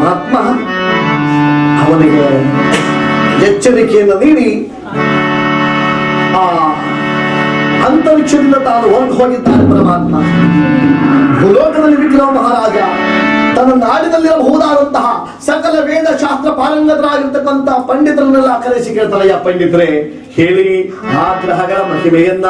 ಪರಮಾತ್ಮ ಅವನಿಗೆ ಎಚ್ಚರಿಕೆಯನ್ನು ನೀಡಿ ಆ ಅಂತರಿಕ್ಷದಿಂದ ತಾನು ಹೊರಟು ಹೋಗಿದ್ದಾನೆ. ಪರಮಾತ್ಮ ಭೂಲೋಕದಲ್ಲಿ ವಿಕ್ರಮ ಮಹಾರಾಜ ತನ್ನ ನಾಡಿನಲ್ಲಿರಬಹುದಾದಂತಹ ಸಕಲ ವೇದ ಶಾಸ್ತ್ರ ಪಾರಂಗತರಾಗಿರ್ತಕ್ಕಂಥ ಪಂಡಿತರನ್ನೆಲ್ಲ ಕರೆಸಿ ಕೇಳ್ತಾರಯ್ಯ, ಪಂಡಿತರೇ ಹೇಳಿ ಆ ಗ್ರಹಗಳ ಮಹಿಮೆಯನ್ನ.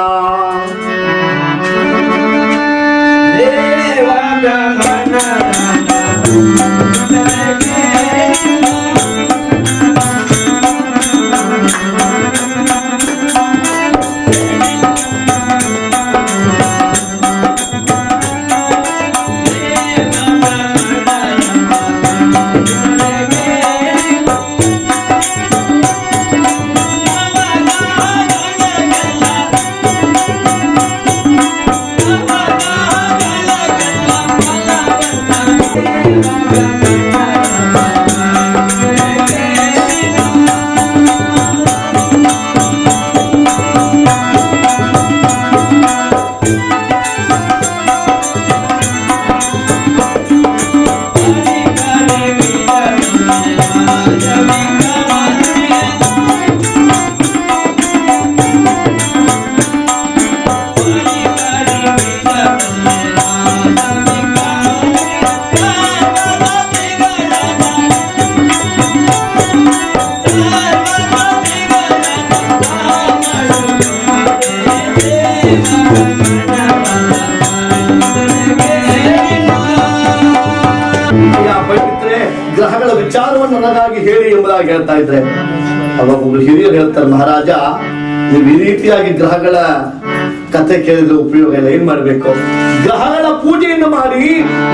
ಗ್ರಹಗಳ ವಿಚಾರವನ್ನು ನನಗಾಗಿ ಹೇಳಿ ಎಂಬುದಾಗಿ ಹೇಳ್ತಾ ಇದ್ರೆ ಅವಾಗ ಒಬ್ರು ಹಿರಿಯರು ಹೇಳ್ತಾರೆ, ಮಹಾರಾಜ ನೀವು ಈ ರೀತಿಯಾಗಿ ಗ್ರಹಗಳ ಕಥೆ ಕೇಳಿದ್ರೆ ಉಪಯೋಗ ಇಲ್ಲ, ಏನ್ ಮಾಡ್ಬೇಕು? ಗ್ರಹಗಳ ಪೂಜೆಯನ್ನು ಮಾಡಿ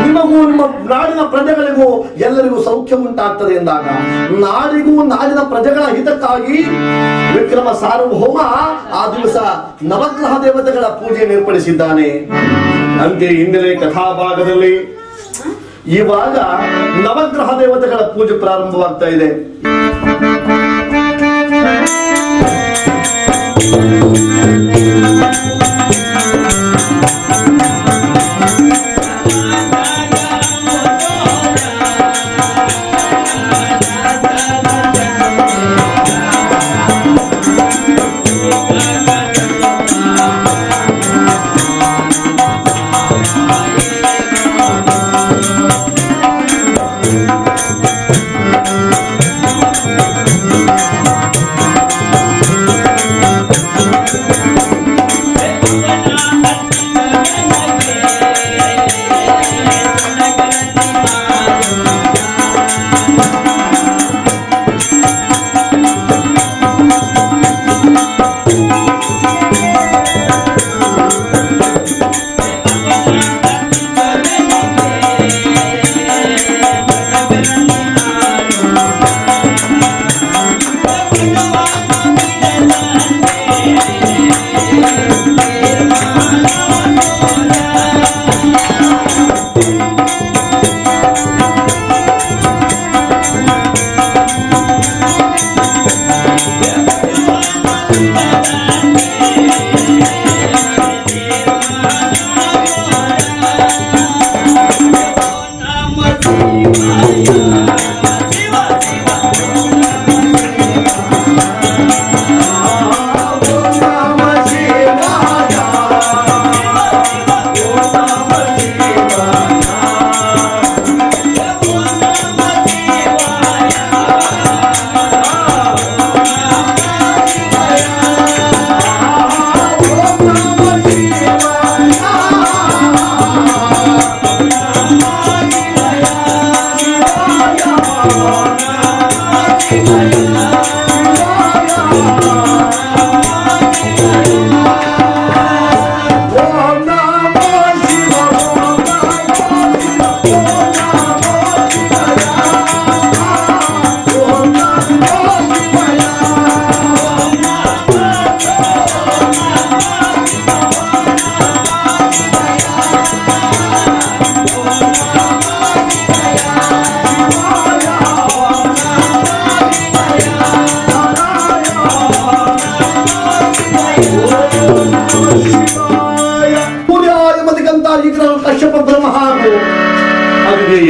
ನಿಮಗೂ ನಿಮ್ಮ ನಾಡಿನ ಪ್ರಜೆಗಳಿಗೂ ಎಲ್ಲರಿಗೂ ಸೌಖ್ಯ ಉಂಟಾಗ್ತದೆ ಎಂದಾಗ ನಾಡಿಗೂ ನಾಡಿನ ಪ್ರಜೆಗಳ ಹಿತಕ್ಕಾಗಿ ವಿಕ್ರಮ ಸಾರ್ವಭೌಮ ಆ ದಿವಸ ನವಗ್ರಹ ದೇವತೆಗಳ ಪೂಜೆಯನ್ನು ಏರ್ಪಡಿಸಿದ್ದಾನೆ. ಅಂತೆ ಹಿನ್ನೆಲೆ ಕಥಾಭಾಗದಲ್ಲಿ ಇವಾಗ ನವಗ್ರಹ ದೇವತೆಗಳ ಪೂಜೆ ಪ್ರಾರಂಭವಾಗ್ತಾ ಇದೆ.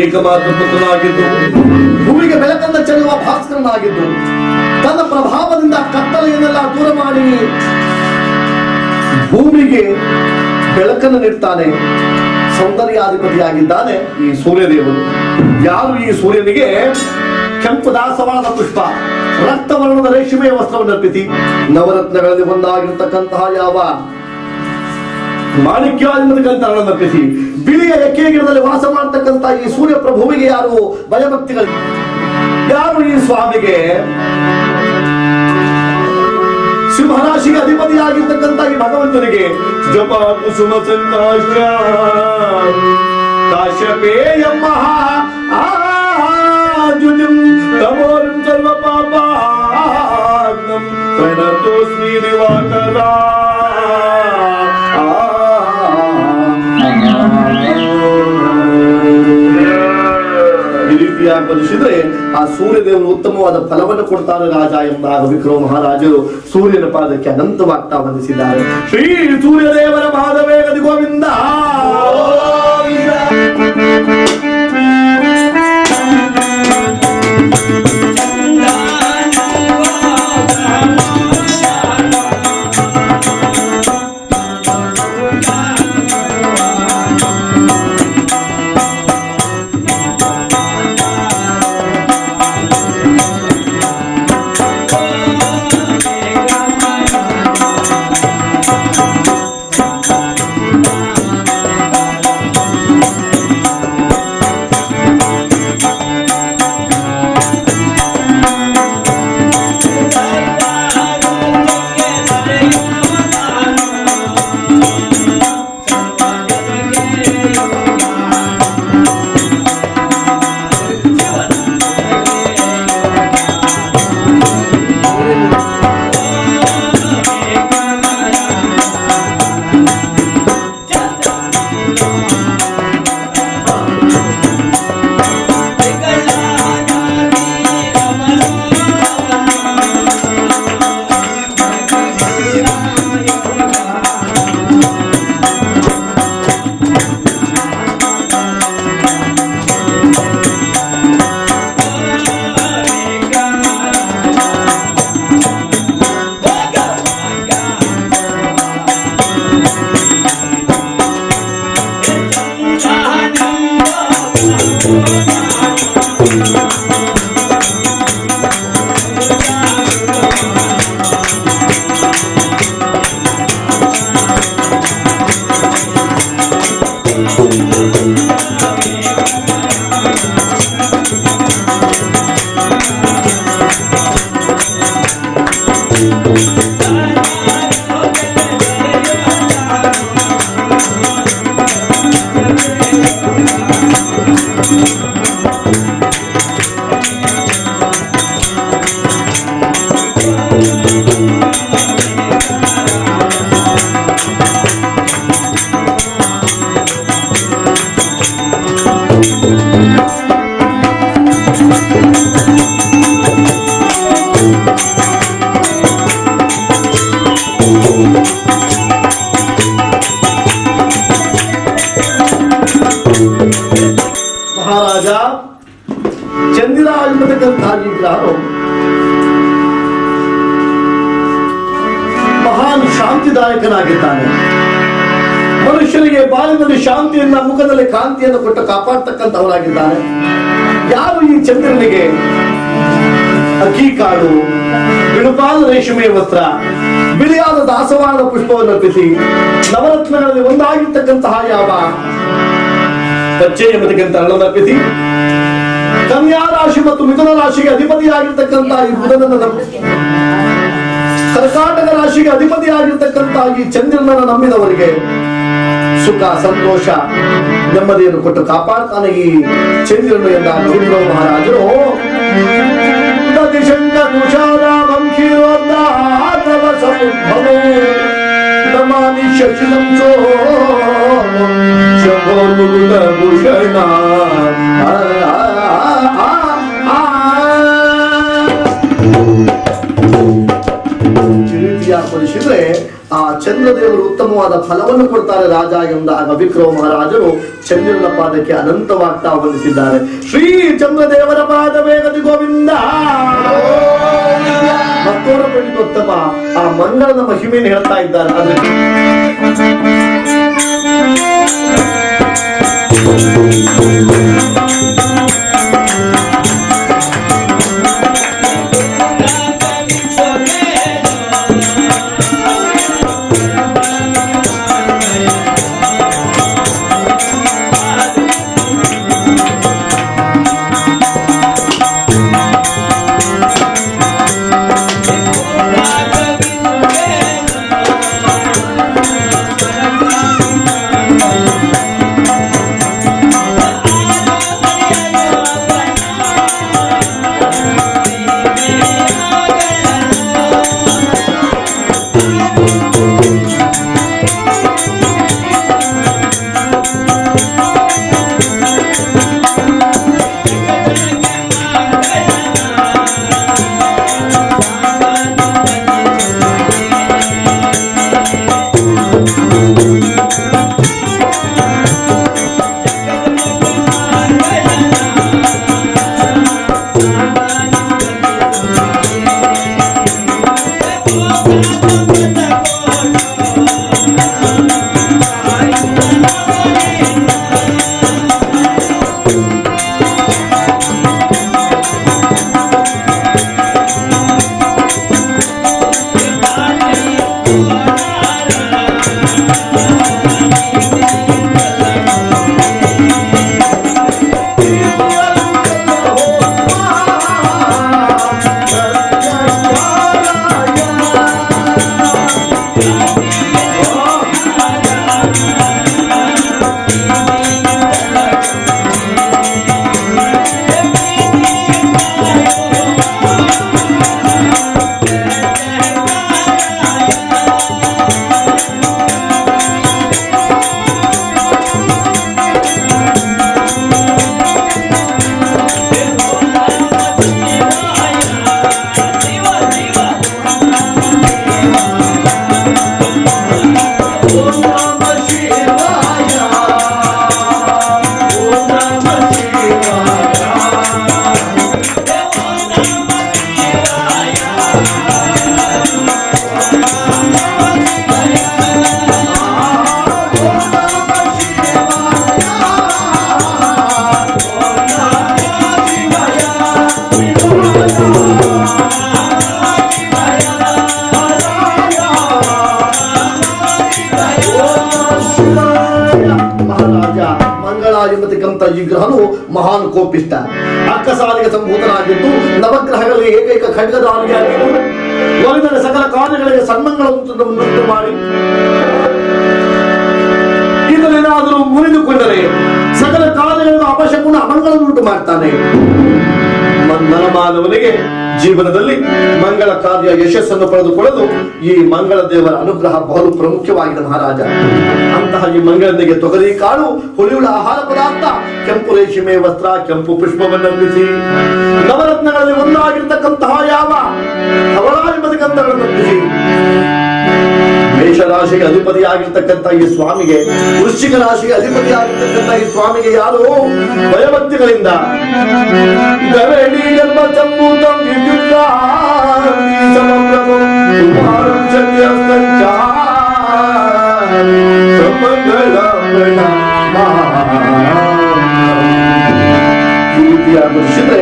ಏಕಮಾತ್ರ ಪುತ್ರನಾಗಿದ್ದು ಭೂಮಿಗೆ ಬೆಳಕನ್ನು ಚೆಲ್ಲುವ ಭಾಸ್ಕರನಾಗಿದ್ದು ತನ್ನ ಪ್ರಭಾವದಿಂದ ಕತ್ತಲೆಯನ್ನೆಲ್ಲ ದೂರ ಮಾಡಿ ಭೂಮಿಗೆ ಬೆಳಕನ್ನು ನೀಡ್ತಾನೆ. ಸೌಂದರ್ಯಾಧಿಪತಿಯಾಗಿದ್ದಾನೆ ಈ ಸೂರ್ಯದೇವರು. ಯಾರು ಈ ಸೂರ್ಯನಿಗೆ ಕೆಂಪು ದಾಸವಾಳದ ಪುಷ್ಪ, ರಕ್ತವರ್ಣದ ರೇಷ್ಮೆಯ ವಸ್ತ್ರವನ್ನು ಅರ್ಪಿಸಿ ನವರತ್ನಗಳಲ್ಲಿ ಒಂದಾಗಿರ್ತಕ್ಕಂತಹ ಯಾವ ಮಾಣಿಕ್ಯಾಧಿಪತಿಗಳನ್ನು ಅರ್ಪಿಸಿ ಬಿಳಿಯ ಎಕ್ಕೆ ಗಿಡದಲ್ಲಿ ವಾಸ ಮಾಡತಕ್ಕಂತ ಈ ಸೂರ್ಯ ಪ್ರಭುವಿಗೆ ಯಾರು ಭಯಭಕ್ತಿಗಳು, ಯಾರು ಈ ಸ್ವಾಮಿಗೆ ಸಿಂಹರಾಶಿಗೆ ಅಧಿಪತಿಯಾಗಿರ್ತಕ್ಕಂಥ ಈ ಭಗವಂತನಿಗೆ ಜಪ ಕುಸುಮ ಸಂಕಾಶ ಕಾಶ್ಯಪೇಯಂ ಮಹಾ ಆದ್ಯುತಿಂ ತಮೋರಂ ಸರ್ವ ಪಾಪಾಗ್ನಂ ಪ್ರಣತೋಸ್ಮಿ ದಿವಾಕರ. ಈ ರೀತಿಯಾಗಿ ಬರೆಸಿದ್ರೆ ಆ ಸೂರ್ಯದೇವರು ಉತ್ತಮವಾದ ಫಲವನ್ನು ಕೊಡ್ತಾರೆ ರಾಜ ಎಂದಾಗ ವಿಕ್ರಮ ಮಹಾರಾಜರು ಸೂರ್ಯನ ಪಾದಕ್ಕೆ ಅನಂತವಾಗ್ತಾ ವಂದಿಸಿದ್ದಾರೆ. ಶ್ರೀ ಸೂರ್ಯದೇವರ ಪಾದವೇಗದಿ ಗೋವಿಂದ. ಮಹಾರಾಜ ಚಂದಿರಾಗಿರ್ತಕ್ಕಂತಹ ಈ ಗ್ರಹವು ಮಹಾನ್ ಶಾಂತಿದಾಯಕನಾಗಿದ್ದಾನೆ. ಮನುಷ್ಯನಿಗೆ ಬಾಳಿನಲ್ಲಿ ಶಾಂತಿಯನ್ನ, ಮುಖದಲ್ಲಿ ಕಾಂತಿಯನ್ನು ಕೊಟ್ಟು ಕಾಪಾಡ್ತಕ್ಕಂಥವನಾಗಿದ್ದಾನೆ. ಯಾರು ಈ ಚಂದ್ರನಿಗೆ ಅಕ್ಕಿ ಕಾಳು, ಬಿಳುಪಾದ ರೇಷ್ಮೆಯ ವಸ್ತ್ರ, ಬಿಳಿಯಾದ ದಾಸವಾಳದ ಪುಷ್ಪವನ್ನು ಅರ್ಪಿಸಿ ನವರತ್ನಗಳಲ್ಲಿ ಒಂದಾಗಿರ್ತಕ್ಕಂತಹ ಯಾವ ಪಚ್ಚೆ ಎಂಬತಕ್ಕಂಥ ಹಣವನ್ನು ಅರ್ಪಿಸಿ ಕನ್ಯಾ ರಾಶಿ ಮತ್ತು ಮಿಥುನ ರಾಶಿಗೆ ಅಧಿಪತಿಯಾಗಿರ್ತಕ್ಕಂತಹ ಈ ಬುಧನನ್ನು ನಂಬಿಸಿ ಕರ್ಕಾಟಕ ರಾಶಿಗೆ ಅಧಿಪತಿಯಾಗಿರ್ತಕ್ಕಂತಹ ಈ ಚಂದ್ರನನ್ನು ನಂಬಿದವರಿಗೆ ಸುಖ, ಸಂತೋಷ, ನೆಮ್ಮದಿಯನ್ನು ಕೊಟ್ಟು ಕಾಪಾಡ್ತಾನೆ ಈ ಚಂದ್ರನು ಎಂದ ವಿಕ್ರಮ ಮಹಾರಾಜರು. ಪರಿಶೀಲಿಸಿದ್ರೆ ಆ ಚಂದ್ರ ಚಂದ್ರದೇವರು ಉತ್ತಮವಾದ ಫಲವನ್ನು ಕೊಡ್ತಾರೆ ರಾಜ ಎಂದಾಗ ವಿಕ್ರಮ ಮಹಾರಾಜರು ಚಂದ್ರನ ಪಾದಕ್ಕೆ ಅನಂತವಾಗ್ತಾ ವಂದಿಸಿದ್ದಾರೆ. ಶ್ರೀ ಚಂದ್ರದೇವರ ಪಾದವೇ ಗತಿ ಗೋವಿಂದ. ಮತ್ತೋರ ಪಂಡಿತೋತ್ತಮ ಆ ಮಂಗಳದ ಮಹಿಮೆಯನ್ನು ಹೇಳ್ತಾ ಇದ್ದಾರೆ. ಅದಕ್ಕೆ ಎಂಬತಕ್ಕಂಥ ಈ ಗ್ರಹನು ಮಹಾನ್ ಕೋಪಿಷ್ಟ ಅಕ್ಕಸಾಲಿಗೆ ಸಂಭೂತನಾಗಿದ್ದು ನವಗ್ರಹಗಳಿಗೆ ಏಕೈಕ ಖಡ್ಗದಾನಿಯಾಗಿದ್ದು ಒಲಿದರೆ ಸಕಲ ಕಾರ್ಯಗಳಿಗೆ ಸನ್ಮಾನಗಳನ್ನು ಮಾಡಿ ಇದನ್ನೇನಾದರೂ ಮುರಿದುಕೊಂಡರೆ ಸಕಲ ಕಾರ್ಯಗಳನ್ನು ಅಪಶಕುನ ಅಮಂಗಳನ್ನುಂಟು ಮಾಡ್ತಾನೆ. ನರಮಾನವನಿಗೆ ಜೀವನದಲ್ಲಿ ಮಂಗಳ ಕಾರ್ಯ ಯಶಸ್ಸನ್ನು ಪಡೆದುಕೊಳ್ಳಲು ಈ ಮಂಗಳ ದೇವರ ಅನುಗ್ರಹ ಬಹು ಪ್ರಮುಖವಾಗಿದೆ ಮಹಾರಾಜ. ಅಂತಹ ಈ ಮಂಗಳನಿಗೆ ತೊಗರಿ ಕಾಳು, ಹುಳಿಯುಳ ಆಹಾರ ಪದಾರ್ಥ, ಕೆಂಪು ರೇಷ್ಮೆ ವಸ್ತ್ರ, ಕೆಂಪು ಪುಷ್ಪವನ್ನರ್ಪಿಸಿ ನವರತ್ನಗಳಲ್ಲಿ ಒಂದಾಗಿರ್ತಕ್ಕಂತಹ ಯಾವ ಹವಳಾಗಿ ಮೇಷರಾಶಿಗೆ ಅಧಿಪತಿಯಾಗಿರ್ತಕ್ಕಂಥ ಈ ಸ್ವಾಮಿಗೆ, ವೃಶ್ಚಿಕ ರಾಶಿಗೆ ಅಧಿಪತಿಯಾಗಿರ್ತಕ್ಕಂಥ ಈ ಸ್ವಾಮಿಗೆ ಯಾರು ಭಯಭಕ್ತಿಗಳಿಂದ ದೃಶ್ಯತೆ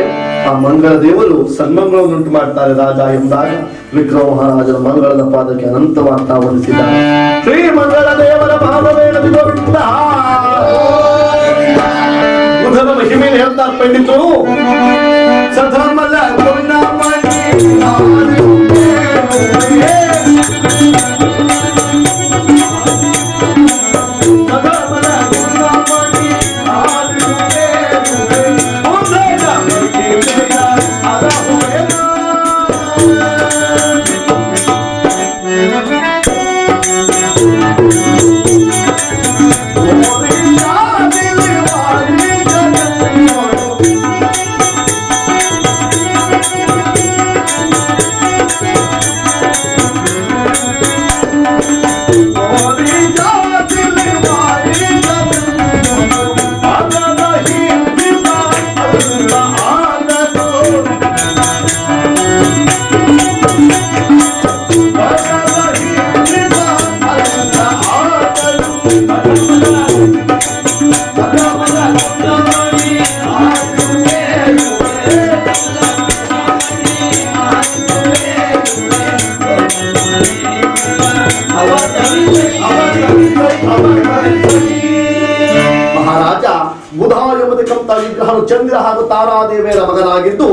ಆ ಮಂಗಳ ದೇವರು ಸನ್ಮಂಗಳನ್ನುಂಟು ಮಾಡ್ತಾರೆ ರಾಜ ಎಂದಾಗ ವಿಕ್ರಮ ಮಹಾರಾಜನ ಮಂಗಳದ ಪಾದಕ್ಕೆ ಅನಂತವಾಗ್ತಾ ವಂದಿಸಿದ್ದಾರೆ. ಶ್ರೀ ಮಂಗಳ ದೇವರ ಪಾದವೇ ಗೋವಿಂದ. ಬುಧನ ಮಹಿಮೆಯನ್ನು ಹೇಳ್ತಾರೆ ಪಂಡಿತರು. ಸಧರ್ಮಲ ಚಂದ್ರ ಹಾಗೂ ತಾರಾದೇವಿಯರ ಮಗನಾಗಿದ್ದು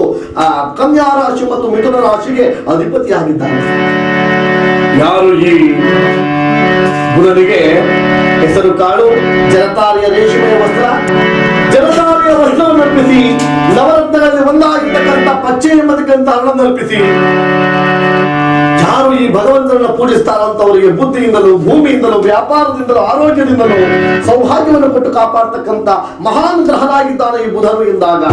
ಕನ್ಯಾ ರಾಶಿ ಮತ್ತು ಮಿಥುನ ರಾಶಿಗೆ ಅಧಿಪತಿಯಾಗಿದ್ದಾನೆ. ಯಾರು ಈ ಬುಧನಿಗೆ ಹೆಸರು ಕಾಳು ಜಲತಾರಿಯ ರೇಷ್ಮೆಯ ವಸ್ತ್ರ, ಜಲತಾರಿಯ ವಸ್ತ್ರವನ್ನು ಅರ್ಪಿಸಿ ನವರತ್ನಗಳಲ್ಲಿ ಒಂದಾಗಿರ್ತಕ್ಕಂಥ ಪಚ್ಚೆ ಎಂಬತಕ್ಕಂಥ ಹಣವನ್ನು ಅರ್ಪಿಸಿ ಯಾರು ಈ ಭಗವಂತನನ್ನು ಪೂಜಿಸ್ತಾರಂತವರಿಗೆ ಬುದ್ಧಿಯಿಂದಲೂ ಭೂಮಿಯಿಂದಲೂ ವ್ಯಾಪಾರದಿಂದಲೂ ಆರೋಗ್ಯದಿಂದಲೂ ಸೌಭಾಗ್ಯವನ್ನು ಕೊಟ್ಟು ಕಾಪಾಡ್ತಕ್ಕಂಥ ಮಹಾನ್ ಗ್ರಹನಾಗಿದ್ದಾನೆ ಈ ಬುಧನು ಎಂದಾಗ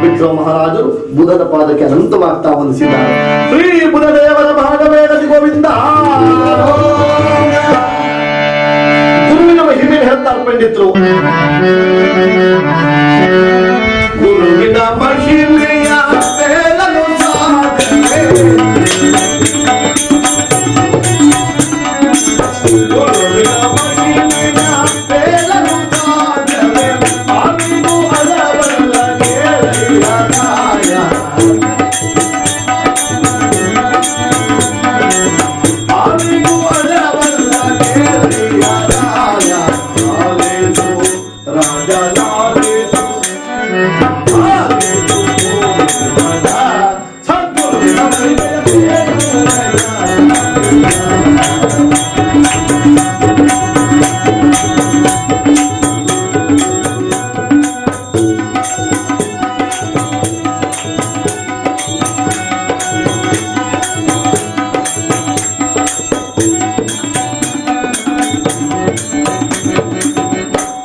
ವಿಕ್ರಮ ಮಹಾರಾಜರು ಬುಧನ ಪಾದಕ್ಕೆ ಅನಂತವಾಗ್ತಾ ವಂದಿಸಿದ್ದಾರೆ. ಶ್ರೀ ಬುಧದೇವರ ಭಾಗವೇಗದಿ ಗೋವಿಂದ. ಗುರುವಿನ ಮಹಿಮೆ ಹೇಳ್ತಾರೆ ಪಂಡಿತರು. ಗುರುವಿನ ಮಹಿಮೆಯ ಬೇಲನು ಸಾಧನೆ, ಗುರುವಿನ ಮಹಿಮೆಯ ಬೇಲನು ಸಾಧನೆ, ಅರಿವು ಅಲವಲ್ಲ ಗೆಳೆಯರಾಯ, ಅರಿವು ಅಲವಲ್ಲ ಗೆಳೆಯರಾಯ, ಆಲೇತು ರಾಜನಾಲೇತು ಆಲೇತು ಗೋವಿಂದ, ಸದ್ಗುರುವಿನ ಮಹಿಮೆಯ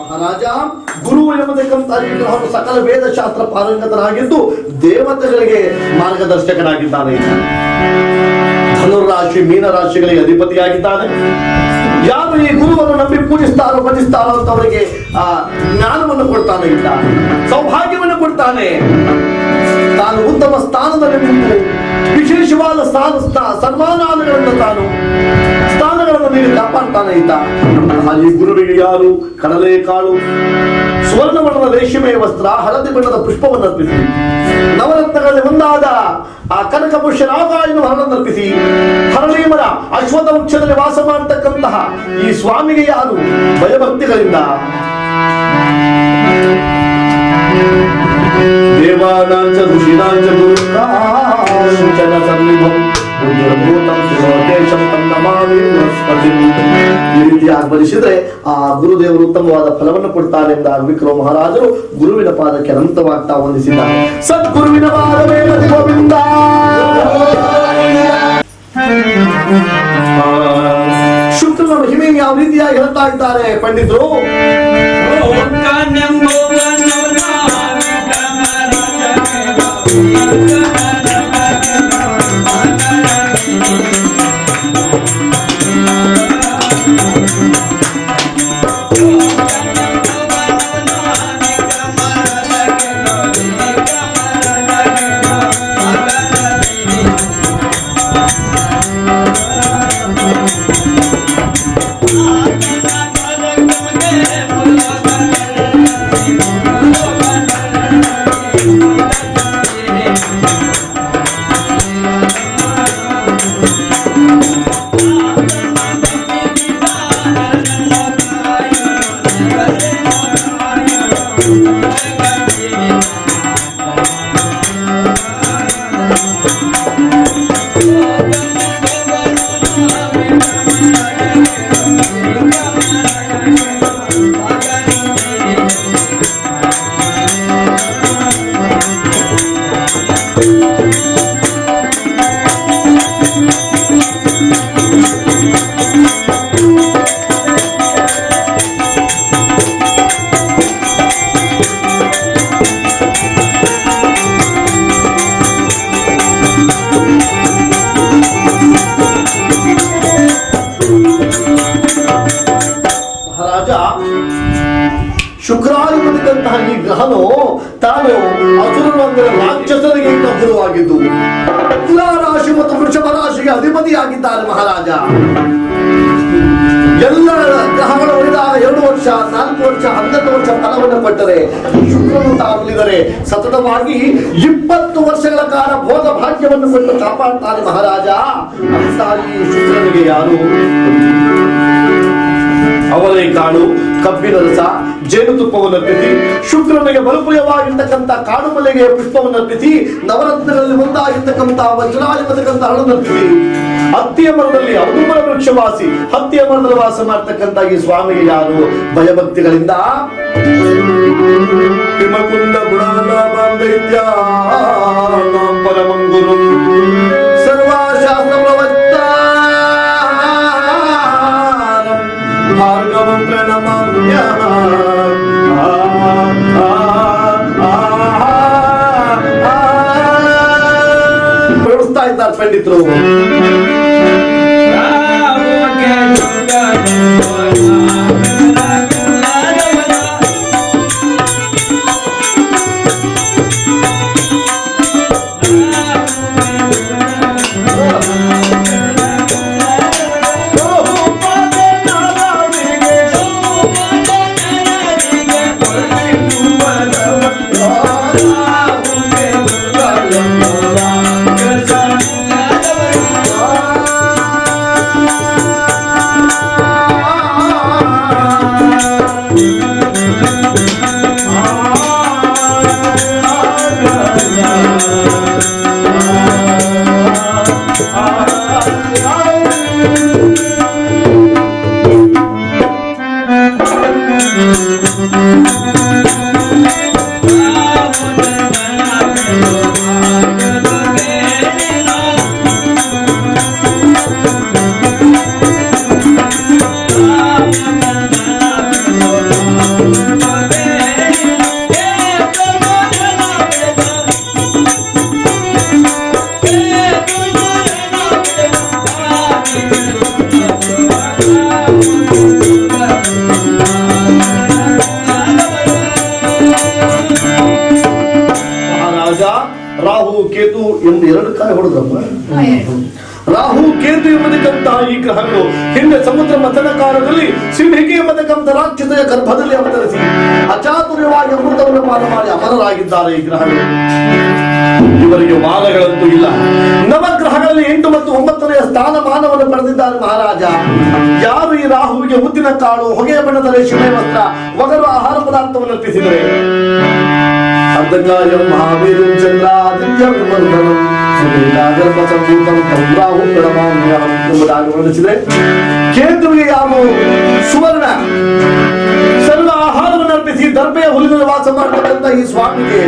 ಮಹಾರಾಜ ಗುರು ಎಂಬತಕ್ಕಂಥ ಸಕಲ ವೇದಶಾಸ್ತ್ರ ಪಾರಂಗತನಾಗಿದ್ದು ದೇವತೆಗಳಿಗೆ ಮಾರ್ಗದರ್ಶಕನಾಗಿದ್ದಾನೆ. ಧನುರಾಶಿ ಮೀನರಾಶಿಗಳಿಗೆ ಅಧಿಪತಿಯಾಗಿದ್ದಾನೆ. ಯಾರು ಈ ಗುರುವನ್ನು ನಂಬಿ ಪೂಜಿಸ್ತಾರೋ ಭಜಿಸ್ತಾರೋ ಅಂತವರಿಗೆ ಜ್ಞಾನವನ್ನು ಕೊಡ್ತಾನೆ, ಇಲ್ಲ ಸೌಭಾಗ್ಯವನ್ನು ಕೊಡ್ತಾನೆ. ತಾನು ಉತ್ತಮ ಸ್ಥಾನದಲ್ಲಿ ನಿಂತು ವಿಶೇಷವಾದ ಸನ್ಮಾನಗಳನ್ನು ಸ್ಥಾನಗಳನ್ನು ನೀಡಿ ಕಾಪಾಡ್ತಾನೆ ಇದ್ದ. ಈ ಗುರುವಿಗೆ ಯಾರು ಕಡಲೆಕಾಳು, ಸುವರ್ಣ ಬಣ್ಣದ ರೇಷ್ಮೆಯ ವಸ್ತ್ರ, ಹಳದಿ ಬಣ್ಣದ ಪುಷ್ಪವನ್ನು ಅರ್ಪಿಸಿ ನವರತ್ನಗಳಲ್ಲಿ ಒಂದಾದ ಆ ಕನಕ ಪುಷ್ಯರಾಗಾಯನ ಹರಳನ್ನು ಅರ್ಪಿಸಿ ಹರಳಿ ಮರ ಅಶ್ವತ್ಥ ವೃಕ್ಷದಲ್ಲಿ ವಾಸ ಮಾಡತಕ್ಕಂತಹ ಈ ಸ್ವಾಮಿಗೆ ಯಾರು ಭಯಭಕ್ತಿಗಳಿಂದ ದೇವಾನಾಂಚ ಋಷಿನಾಂಚ ಗುರುಕಾಂಚನ ಸನ್ನಿಭಂ ಪುಣ್ಯಭೂತಂ ಶಿವೋದೇಶಂ ತಂ ನಮಾಮಿ ಬೃಹಸ್ಪತಿಂ. ಈ ರೀತಿ ಆಗ್ಬರಿಸಿದ್ರೆ ಆ ಗುರುದೇವರು ಉತ್ತಮವಾದ ಫಲವನ್ನು ಕೊಡ್ತಾರೆ ಎಂದ ವಿಕ್ರಮ ಮಹಾರಾಜರು ಗುರುವಿನ ಪಾದಕ್ಕೆ ಅನಂತವಾಗ್ತಾ ವಂದಿಸಿದ್ದಾರೆ. ಸದ್ಗುರುವಿನ ಪಾದವೇಗದಿ ಗೋವಿಂದ. ಶುಕ್ರನ ಮಹಿಮೆ ಯಾವ ರೀತಿಯಾಗಿ ಹೇಳ್ತಾ ಇದ್ದಾರೆ ಪಂಡಿತರು. ಶುಕ್ರಾಧಿಪತಿಯಂತಹ ಈ ಗ್ರಹನು ತಾನು ಅಸುರನೊಂದಿಗೆ ರಾಕ್ಷಸರಿಗೆ ಗುರುವಾಗಿದ್ದು ತುಲಾ ರಾಶಿ ಮತ್ತು ವೃಷಭ ರಾಶಿಗೆ ಅಧಿಪತಿಯಾಗಿದ್ದಾರೆ ಮಹಾರಾಜ. ಎಲ್ಲ ಗ್ರಹಗಳು ಉಳಿದಾಗ 2 ವರ್ಷ 4 ವರ್ಷ 12 ವರ್ಷ ಫಲವನ್ನು ಕೊಟ್ಟರೆ ಶುಕ್ರನು ತಾವುಲಿದರೆ ಸತತವಾಗಿ 20 ವರ್ಷಗಳ ಕಾಲ ಭೋಗ ಭಾಗ್ಯವನ್ನು ಕೊಟ್ಟು ಕಾಪಾಡ್ತಾನೆ ಮಹಾರಾಜ. ಅಂತಹ ಈ ಶುಕ್ರನಿಗೆ ಯಾರು ಅವರೆಕಾಳು, ಕಬ್ಬಿನ ರಸ, ಜೇನುತುಪ್ಪವನ್ನು ಅರ್ಪಿಸಿ, ಶುಕ್ರನಿಗೆ ಬಲಪ್ರಿಯವಾಗಿರ್ತಕ್ಕಂಥ ಕಾಡು ಮಲ್ಲಿಗೆಯ ಪುಷ್ಪವನ್ನು ಅರ್ಪಿಸಿ, ನವರತ್ನಗಳಲ್ಲಿ ಒಂದಾಗಿರ್ತಕ್ಕಂಥ ವಜ್ರಾಯ ಎಂಬತಕ್ಕಂಥ ಹಣ್ಣನ್ನು ಅರ್ಪಿಸಿ, ಹತ್ತಿಯ ಮರದಲ್ಲಿ ಔದುಂಬರ ವೃಕ್ಷವಾಸಿ ಹತ್ತಿಯ ಮರದಲ್ಲಿ ವಾಸ ಮಾಡ್ತಕ್ಕಂಥ ಈ ಸ್ವಾಮಿಗೆ ಯಾರು ಭಯಭಕ್ತಿಗಳಿಂದ ಹಿಮಕುಂದ ಗುಣಾಲ ಬಾಂಧೈತ್ಯ ಪರಮಂಗುರು ಸರ್ವಶಾಸ್ತ್ರ ಪ್ರವಕ್ತ ಭಾರ್ಗವಂ ಪ್ರಣಮಾಮ್ಯ ಬೆಳೆಸ್ತಾ ಇದ್ದಾರೆ ಪಂಡಿತರು. ರಾಹು ಕೇತು ಎಂದು ಎರಡು ಕಾಯಿ ಹೊಡೆದ್ರಪ್ಪ. ರಾಹು ಕೇತು ಎಂಬತಕ್ಕಂತ ಈ ಗ್ರಹಗಳು ಹಿಂದೆ ಸಮುದ್ರ ಮಥನ ಕಾಲದಲ್ಲಿ ಸಿಂಹಿಕೆ ಎಂಬತಕ್ಕಂಥ ರಾಕ್ಷಸೆಯ ಗರ್ಭದಲ್ಲಿ ಅವತರಿಸಿ ಅಚಾತುರ್ಯವಾಗಿ ಅಮೃತವನ್ನು ಪಾನ ಮಾಡಿ ಅಮರರಾಗಿದ್ದಾರೆ ಈ ಗ್ರಹಗಳು. ಇವರಿಗೆ ವಾದಗಳಂತೂ ಇಲ್ಲ. ನವಗ್ರಹಗಳಲ್ಲಿ 8 ಮತ್ತು 9ನೇ ಸ್ಥಾನಮಾನವನ್ನು ಪಡೆದಿದ್ದಾರೆ ಮಹಾರಾಜ. ಯಾರು ಈ ರಾಹುವಿಗೆ ಉದ್ದಿನ ಕಾಳು, ಹೊಗೆಯ ಬಣ್ಣದ ರೇಷ್ಮೆ ವಸ್ತ್ರ, ಒಗರು ಆಹಾರ ಪದಾರ್ಥವನ್ನು ಅರ್ಪಿಸಿದರೆ ಅರ್ಧಕಾಯಂ ಮಹಾವೀರಂ ಚಂದ್ರಾದಿತ್ಯ ವಿಮರ್ಧನಂ ಸುರೇಂದ್ರಾಗರ್ಭ ಸಂಭೂತಂ ತಂ ರಾಹು ಪ್ರಣಮಾಮ್ಯಹಂ ಎಂಬುದಾಗಿ ವರ್ಣಿಸಿದರೆ, ಕೇತುವಿಗೆ ಯಾವ ಸುವರ್ಣ ಸರ್ವ ಆಹಾರವನ್ನು ಅರ್ಪಿಸಿ ದರ್ಬೆಯ ಹುಲ್ಲಿನಲ್ಲಿ ವಾಸ ಮಾಡತಕ್ಕಂಥ ಈ ಸ್ವಾಮಿಗೆ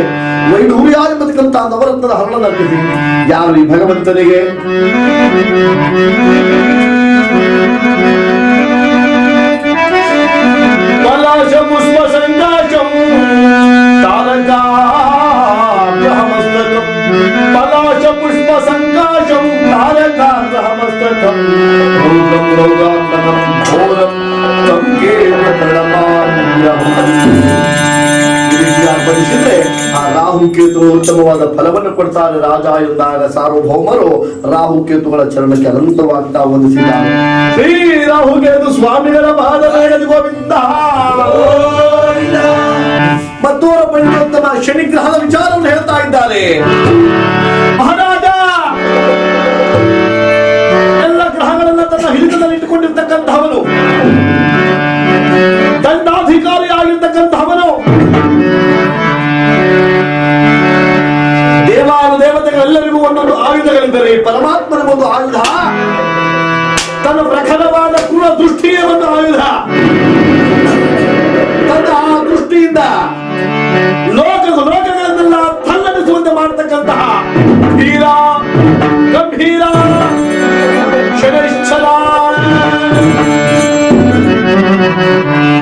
ವೈಢೂರ್ಯ ಎಂಬತಕ್ಕಂಥ ನವರತ್ನದ ಹರಳನ್ನು ಅರ್ಪಿಸಿ ಯಾರು ಈ ಭಗವಂತನಿಗೆ ಪಲಾಶ ಪುಷ್ಪ ಸಂಕಾಶಂ ತಾರಕಾಗ್ರಹಮಸ್ತಕಂ ಪಲಾಶ ಪುಷ್ಪ ಸಂಕಾಶಂ ತಾರಕಾಗ್ರಹಮಸ್ತಕಂ ರೌದ್ರಂ ರೌದ್ರಾತ್ಮಕಂ ಘೋರಂ ಸಂಕೇತ ಪರಿಶೀಲೆ ಆ ರಾಹುಕೇತು ಉತ್ತಮವಾದ ಫಲವನ್ನು ಕೊಡ್ತಾರೆ ರಾಜ ಎಂದಾಗ ಸಾರ್ವಭೌಮರು ರಾಹುಕೇತುಗಳ ಚರಣಕ್ಕೆ ಅನಂತವಾಗ್ತಾ ವಂದಿಸಿದ್ದಾರೆ. ಶ್ರೀ ರಾಹುಕೇತು ಸ್ವಾಮಿಗಳ ಪಾದಮೇಳದಿ ಗೋವಿಂದ. ಮತ್ತೋರ ಪಂಡಿತೋತ್ತಮ ಶನಿಗ್ರಹದ ವಿಚಾರವನ್ನು ಹೇಳ್ತಾ ಇದ್ದಾರೆ. ಮಹಾರಾಜ ಎಲ್ಲ ಗ್ರಹಗಳನ್ನ ತನ್ನ ಹಿಡಿತದಲ್ಲಿ ಇಟ್ಟುಕೊಂಡಿರ್ತಕ್ಕಂತಹವನು, ದಂಡಾಧಿಕಾರಿಯಾಗಿರ್ತಕ್ಕಂತಹವನು, ದೇವತೆಗಳೆಲ್ಲರಿಗೂ ಒಂದೊಂದು ಆಯುಧಗಳಿದ್ದರೆ ಪರಮಾತ್ಮನಿಗೊಂದು ಆಯುಧ, ತನ್ನ ಪ್ರಖರವಾದ ಕುಲ ದೃಷ್ಟಿಯೇ ಒಂದು ಆಯುಧ. ತನ್ನ ಆ ದೃಷ್ಟಿಯಿಂದ ಲೋಕಗಳನ್ನೆಲ್ಲ ತಲ್ಲಣಿಸುವಂತೆ ಮಾಡತಕ್ಕಂತಹ ಧೀರ ಗಂಭೀರ ಶನಿಶ್ಚಲ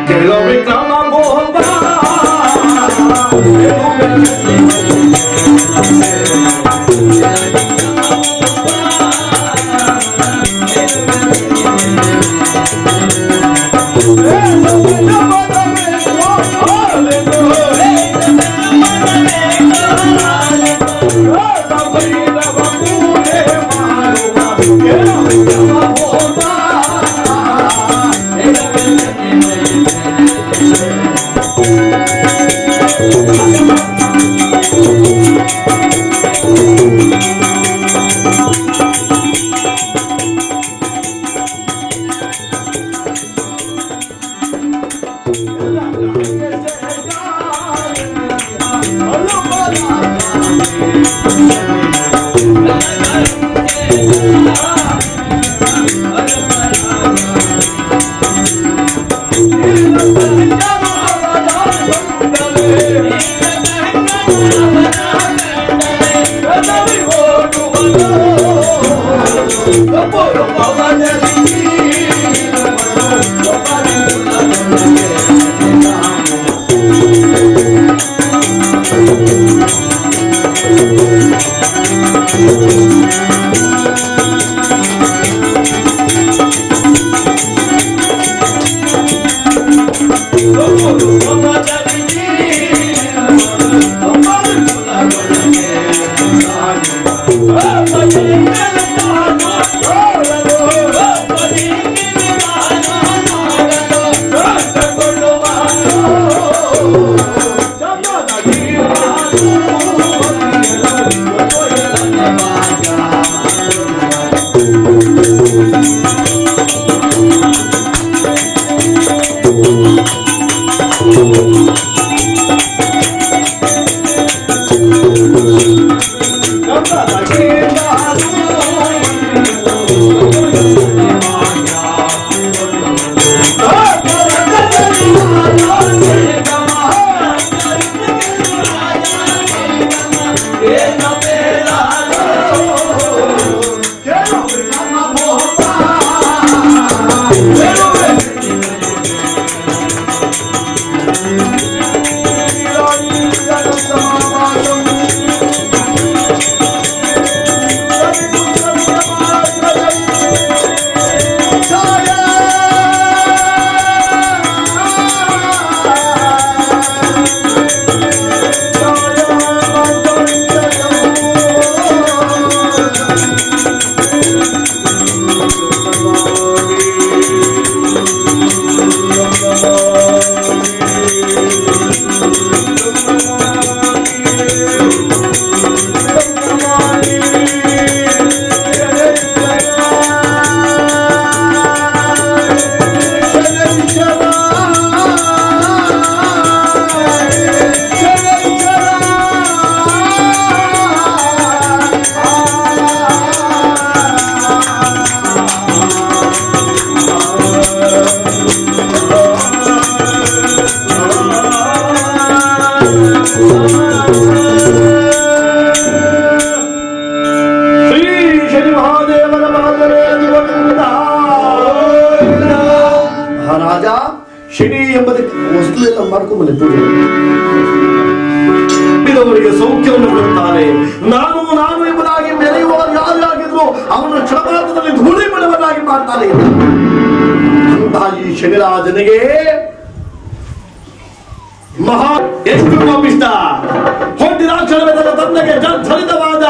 ಕೇಳೋ ವಿಕ್ರಮ ಗೋಪ ಶನಿ ಎಂಬುದಕ್ಕೆ ವಸ್ತು ಎಲ್ಲ ಮಾಡ್ಕೊಂಬಂದೆ ಪೂಜೆ ಅವರಿಗೆ ಸೌಖ್ಯವನ್ನು ಕೊಡುತ್ತಾರೆ. ನಾನು ನಾನು ಎಂಬುದಾಗಿ ಮೆರೆಯುವವರು ಯಾರಾಗಿದ್ರು ಅವನ ಕ್ಷಣಮಾತ್ರದಲ್ಲಿ ಧೂಳಿ ಬಿಡುವನ್ನಾಗಿ ಮಾಡ್ತಾರೆ. ಅಂತಹ ಈ ಶನಿರಾಜನಿಗೆ ಮಹಾ ಎಷ್ಟು ಕೋಪಿಷ್ಟ ಹೊಂದಿದ ಕ್ಷಣದ ತಂದೆಗೆ ಜರ್ಜರಿತವಾದ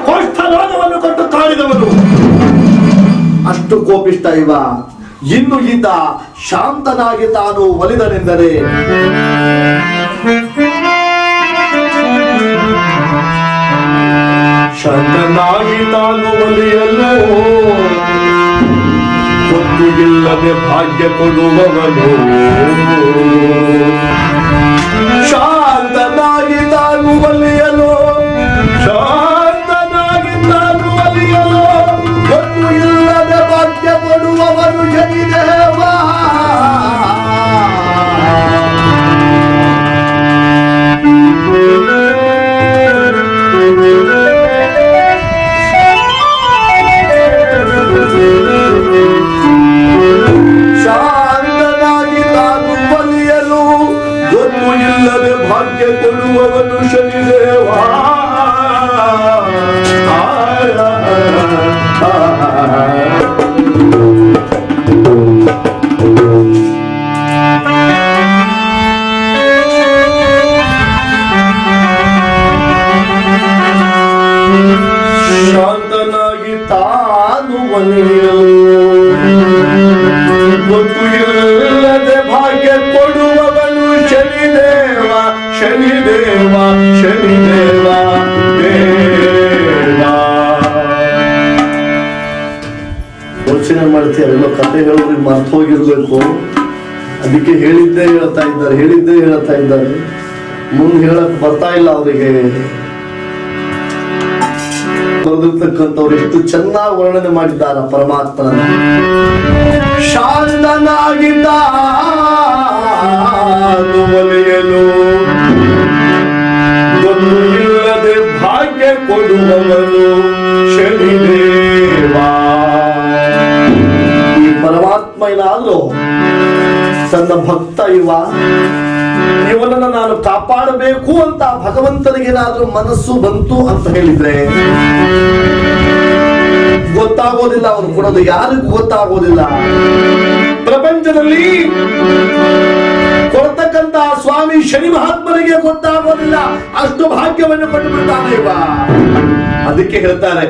ಕೋಷ್ಠರೋಗವನ್ನು ಕೊಟ್ಟು ಕಾಡಿದವನು. ಅಷ್ಟು ಕೋಪಿಷ್ಟ ಇವ. ಇನ್ನು ಈತ ಶಾಂತನಾಗಿ ತಾನು ಒಲಿದನೆಂದರೆ ಶಾಂತನಾಗಿ ತಾನು ಒಲಿಯಲು ಗೊತ್ತು ಇಲ್ಲದೆ ಭಾಗ್ಯ ಕೊಡುವವನು. ಶಾಂತನಾಗಿ ತಾನು ಒಲಿಯಲು ಶಾಂತನಾಗಿ ತಾನು ಒಲಿಯಲು ಗೊತ್ತು ಇಲ್ಲದೆ ಭಾಗ್ಯ ಕೊಡುವವನು ಶನಿದೇವ. ಶಾಂತನಾಗಿ ತಾನು ಒಲಿಯಲು ಗೊತ್ತು ಇಲ್ಲದೆ ಭಾಗ್ಯ ಕೊಡುವವನು ಶನಿದೇವ. ಶಾಂತನಾಗಿ ತಾನು ಒಲಿಯಲು ಗೊತ್ತು ಇಲ್ಲದೆ ಭಾಗ್ಯ ಕೊಡುವವನು ಶನಿದೇವ ಶನಿದೇವ ಶನಿದೇವ ದೇವ. ಯೋಚನೆ ಮಾಡ್ತೀಯ ಎಲ್ಲ ಕಥೆ ಹೇಳೋರಿಗೆ ಮರ್ತು ಹೋಗಿರ್ಬೇಕು. ಅದಕ್ಕೆ ಹೇಳಿದ್ದೇ ಹೇಳ್ತಾ ಇದ್ದಾರೆ ಮುಂದೆ ಹೇಳಕ್ ಬರ್ತಾ ಇಲ್ಲ ಅವರಿಗೆ. ಬರೆದಿರ್ತಕ್ಕಂಥವ್ರು ಎಷ್ಟು ಚೆನ್ನಾಗಿ ವರ್ಣನೆ ಮಾಡಿದ್ದಾರೆ ಪರಮಾತ್ಮನ. ಶಾಂತನಾಗಿ ತಾನು ಒಲಿಯಲು ಗೊತ್ತು ಇಲ್ಲದೆ ಭಾಗ್ಯ ಕೊಡುವವನು ಶನಿದೇವ. ಈ ಪರಮಾತ್ಮ ಏನಾದ್ರು ತನ್ನ ಭಕ್ತ ಇವ ಇವನನ್ನ ನಾನು ಕಾಪಾಡಬೇಕು ಅಂತ ಭಗವಂತನಿಗೇನಾದ್ರೂ ಮನಸ್ಸು ಬಂತು ಅಂತ ಹೇಳಿದ್ರೆ ಗೊತ್ತಾಗೋದಿಲ್ಲ. ಅವನು ಕೊಡೋದು ಯಾರಿಗೂ ಗೊತ್ತಾಗೋದಿಲ್ಲ. ಪ್ರಪಂಚದಲ್ಲಿ ಕೊಡ್ತಕ್ಕಂತ ಸ್ವಾಮಿ ಶನಿ ಮಹಾತ್ಮನಿಗೆ ಗೊತ್ತಾಗೋದಿಲ್ಲ. ಅಷ್ಟು ಭಾಗ್ಯವನ್ನು ಕೊಟ್ಟು ಬಿಡ್ತಾನೆ ಇವ. ಅದಕ್ಕೆ ಹೇಳ್ತಾರೆ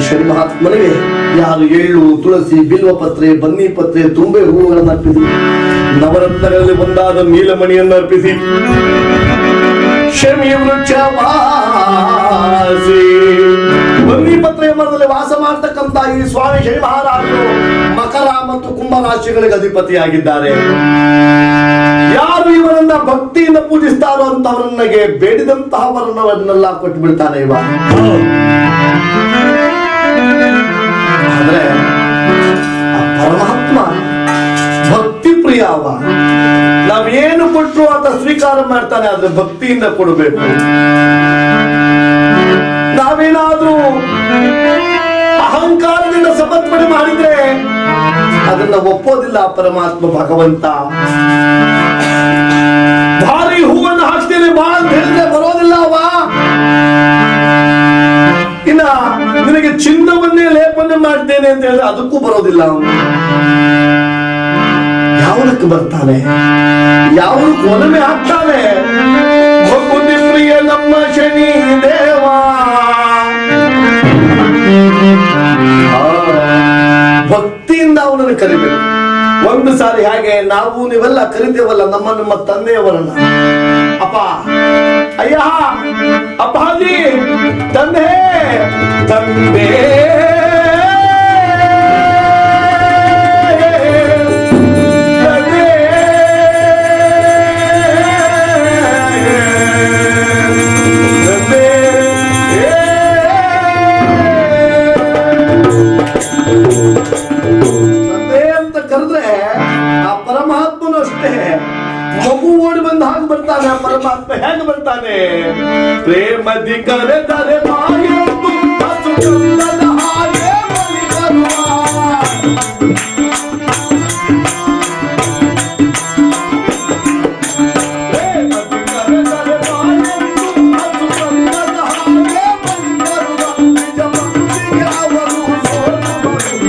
ಶನಿ ಮಹಾತ್ಮನಿಗೆ ಯಾರು ಎಳ್ಳು, ತುಳಸಿ, ಬಿಲ್ವ ಪತ್ರೆ, ಬನ್ನಿ ಪತ್ರೆ, ತುಂಬೆ ಹೂವುಗಳನ್ನು ಅರ್ಪಿಸಿ, ನವರತ್ನಗಳಲ್ಲಿ ಒಂದಾದ ನೀಲಮಣಿಯನ್ನು ಅರ್ಪಿಸಿ, ಶಮಿ ವೃಕ್ಷವಾಸಿ ಬನ್ನಿ ಪತ್ರೆಯ ಮರದಲ್ಲಿ ವಾಸ ಮಾಡತಕ್ಕಂತ ಈ ಸ್ವಾಮಿ ಶನಿ ಮಹಾರಾಜರು ಮಕರ ಮತ್ತು ಕುಂಭ ರಾಶಿಗಳಿಗೆ ಅಧಿಪತಿಯಾಗಿದ್ದಾರೆ. ಯಾರು ಇವರನ್ನ ಭಕ್ತಿಯಿಂದ ಪೂಜಿಸ್ತಾರೋ ಅಂತವರನ್ನಗೆ ಬೇಡಿದಂತಹ ವರ್ಣವನ್ನೆಲ್ಲ ಕೊಟ್ಟು ಬಿಡ್ತಾನೆ ಇವ. ಆದ್ರೆ ಪರಮಾತ್ಮ ಭಕ್ತಿ ಪ್ರಿಯ ಅವ. ನಾವೇನು ಕೊಟ್ಟರು ಅಂತ ಸ್ವೀಕಾರ ಮಾಡ್ತಾನೆ. ಆದ್ರೆ ಭಕ್ತಿಯಿಂದ ಕೊಡಬೇಕು. ನಾವೇನಾದ್ರೂ ಅಹಂಕಾರದಿಂದ ಸಮರ್ಪಣೆ ಮಾಡಿದ್ರೆ ಅದನ್ನ ಒಪ್ಪೋದಿಲ್ಲ ಪರಮಾತ್ಮ ಭಗವಂತ. ಭಾರಿ ಹೂವನ್ನು ಹಾಕ್ತೇನೆ ಬಾ ಅಂತ ಹೇಳಿದ್ರೆ ಬರೋದಿಲ್ಲ ಅವ. ಇನ್ನ ನಿನಗೆ ಚಿನ್ನವನ್ನೇ ಲೇಪನೆ ಮಾಡ್ತೇನೆ ಅಂತ ಹೇಳಿದ್ರೆ ಅದಕ್ಕೂ ಬರೋದಿಲ್ಲ ಅವನು. ಯಾವುದಕ್ಕೆ ಬರ್ತಾನೆ? ಯಾವುದಕ್ಕೆ ಒಲಮೆ ಹಾಕ್ತಾನೆ? ಭಕ್ತಿ ಪ್ರಿಯ ನಮ್ಮ ಶನಿ ದೇವ. ಭಕ್ತಿಯಿಂದ ಅವನನ್ನು ಕರಿಬೇಕು. ಒಂದು ಸಾರಿ ಹಾಗೆ ನಾವು ನೀವೆಲ್ಲ ಕರಿತೇವಲ್ಲ ನಮ್ಮ ತಂದೆಯವರನ್ನ, ಅಪ್ಪ, ಅಯ್ಯ, ಅಪ್ಪಾಜಿ, ತಂದೆ, ತಂದೆ ಅಂತ ಕರೆದ್ರೆ ಆ ಪರಮಾತ್ಮನು ಅಷ್ಟೇ. ಮಗು ಓಡಿ ಬಂದ ಹಾಗೆ ಬರ್ತಾನೆ ಆ ಪರಮಾತ್ಮ. ಹೇಗೆ ಬರ್ತಾನೆ? ಪ್ರೇಮದಿ ಕರೆದರೆ ಮಾಯಂದು ಹಸು ಚಂದದ ಹಾಗೆ ಬಲಿ ಬರುವ. ಪ್ರೇಮದಿ ಕರೆದರೆ ಮಾಯಂದು ಹಸು ಚಂದದ ಹಾಗೆ ಬಲಿ ಬರುವ. ನಿಜ ಭಕ್ತಿಗೆ ಅವರು ಸೋಲುವರು.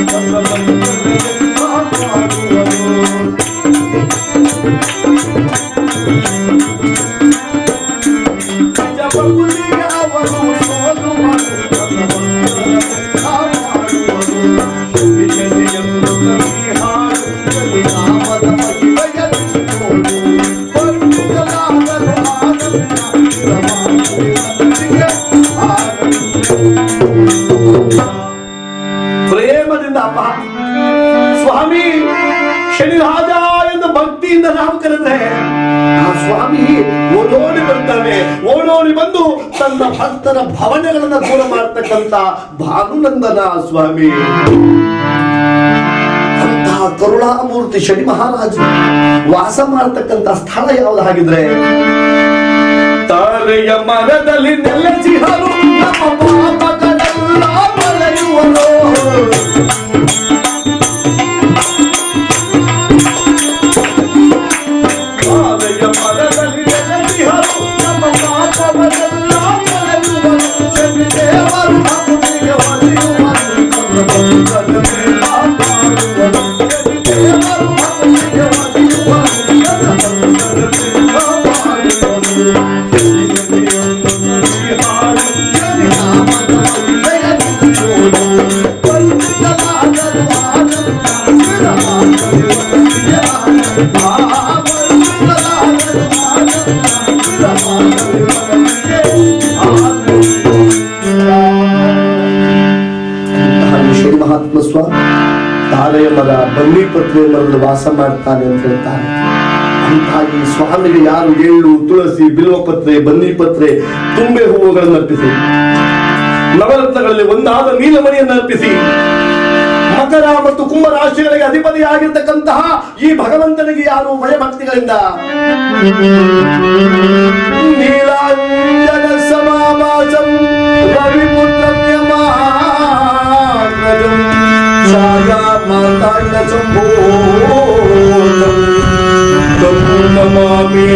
ಪ್ರೇಮದಿಂದ ಅಪ್ಪ ಸ್ವಾಮಿ ಶನಿ ರಾಜ ಎಂದು ಭಕ್ತಿಯಿಂದ ನಾವು ಕರೆದ್ರೆ ಆ ಸ್ವಾಮಿ ಓಡೋಡಿ ಬರ್ತಾನೆ. ಓಡೋಡಿ ಬಂದು ತನ್ನ ಭಕ್ತರ ಭವನಗಳನ್ನ ದೂರ ಮಾಡತಕ್ಕಂತ ಭಾನುನಂದನ ಸ್ವಾಮಿ. ಅಂತಹ ಕರುಣಾಮೂರ್ತಿ ಶನಿ ಮಹಾರಾಜ ವಾಸ ಮಾಡತಕ್ಕಂತ ಸ್ಥಳ ಯಾವ್ದು ಹಾಗಿದ್ರೆ ತಾರೆಯ ಮರದಲ್ಲಿ ನೆಲೆಸಿಹರು ನಮ್ಮ ಪಾಪಗಳೆಲ್ಲ ಮರೆಯುವರು. ತಾರೆಯ ಮರದಲ್ಲಿ ನೆಲೆಸಿಹರು ನಮ್ಮ ಪಾಪಗಳೆಲ್ಲ ಮರೆಯುವರು. ಶನಿ ದೇವರು ಭಕ್ತಿಗೆ ಒಲಿಯುವರು. ಶ್ರೀ ಮಹಾತ್ಮ ಸ್ವಾಮಿ ತಾರೆಯ ಮರ ಬನ್ನಿ ಪತ್ರೆ ಮರದ ವಾಸ ಮಾಡ್ತಾನೆ ಅಂತ ಹೇಳ್ತಾರೆ. ಅಂತಹ ಈ ಸ್ವಾಮಿಗೆ ಯಾರು ಎಳ್ಳು, ತುಳಸಿ, ಬಿಲ್ವಪತ್ರೆ, ಬನ್ನಿ ಪತ್ರೆ, ತುಂಬೆ ಹೂವುಗಳನ್ನು ಅರ್ಪಿಸಿ, ನವರತ್ನಗಳಲ್ಲಿ ಒಂದಾದ ನೀಲಮಣಿಯನ್ನು ಅರ್ಪಿಸಿ, ಮಕರ ಮತ್ತು ಕುಂಭ ರಾಶಿಗಳಿಗೆ ಅಧಿಪತಿಯಾಗಿರ್ತಕ್ಕಂತಹ ಈ ಭಗವಂತನಿಗೆ ಯಾರು ಭಯಭಕ್ತಿಗಳಿಂದ ನೀಲಾಂಜನ ಸಮಾಭಾಸಂ ರವಿಪುತ್ರಂ ಯಮಾಗ್ರಜಂ ಛಾಯಾ ಮಾತಾಂಡ ಸಂಭೂತಂ ತಂ ನಮಾಮಿ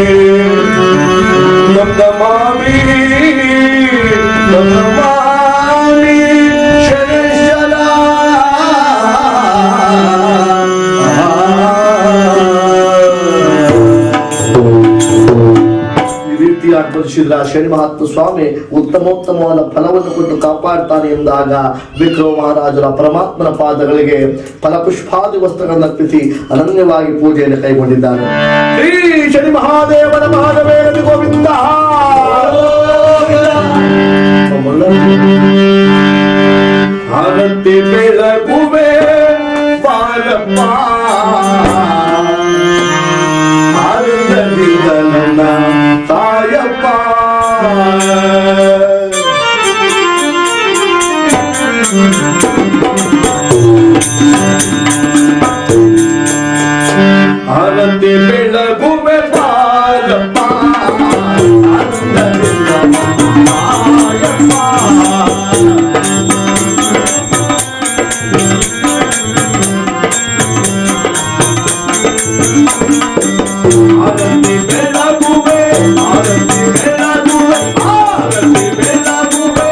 ನಮಾಮಿ ನಮಾಮಿ ಶನೇಶ್ವರ. ಈ ರೀತಿಯಾಗಿ ಪರಿಶೀಲ ಶನಿ ಮಹಾತ್ಮ ಸ್ವಾಮಿ ಉತ್ತಮೋತ್ತಮವಾದ ಫಲವನ್ನು ಕೊಟ್ಟು ಕಾಪಾಡ್ತಾನೆ ಎಂದಾಗ ವಿಕ್ರಮ ಮಹಾರಾಜರ ಪರಮಾತ್ಮನ ಪಾದಗಳಿಗೆ ಫಲಪುಷ್ಪಾದಿ ವಸ್ತ್ರಗಳನ್ನು ಅರ್ಪಿಸಿ ಅನನ್ಯವಾಗಿ ಪೂಜೆಯನ್ನು ಕೈಗೊಂಡಿದ್ದಾರೆ. ಶ್ರೀ ಶನಿ ಮಹಾದೇವನ ಪಾದವೇಗದಿ ಗೋವಿಂದ. ಆನಂದಿ ಬೆಳಗುವೆ ಬಾರಪ್ಪ, ಆನಂದದಿಂದ ನನ್ನ ತಾಯಪ್ಪ. ಆನಂದಿ ಬೆಳಗುವೆ ಬಾರಪ್ಪ, ಆನಂದದಿಂದ ನನ್ನ ತಾಯಪ್ಪ. ಆರತಿ ಬೆಳಗುವೆ, ಆರತಿ ಬೆಳಗುವೆ, ಆರತಿ ಬೆಳಗುವೆ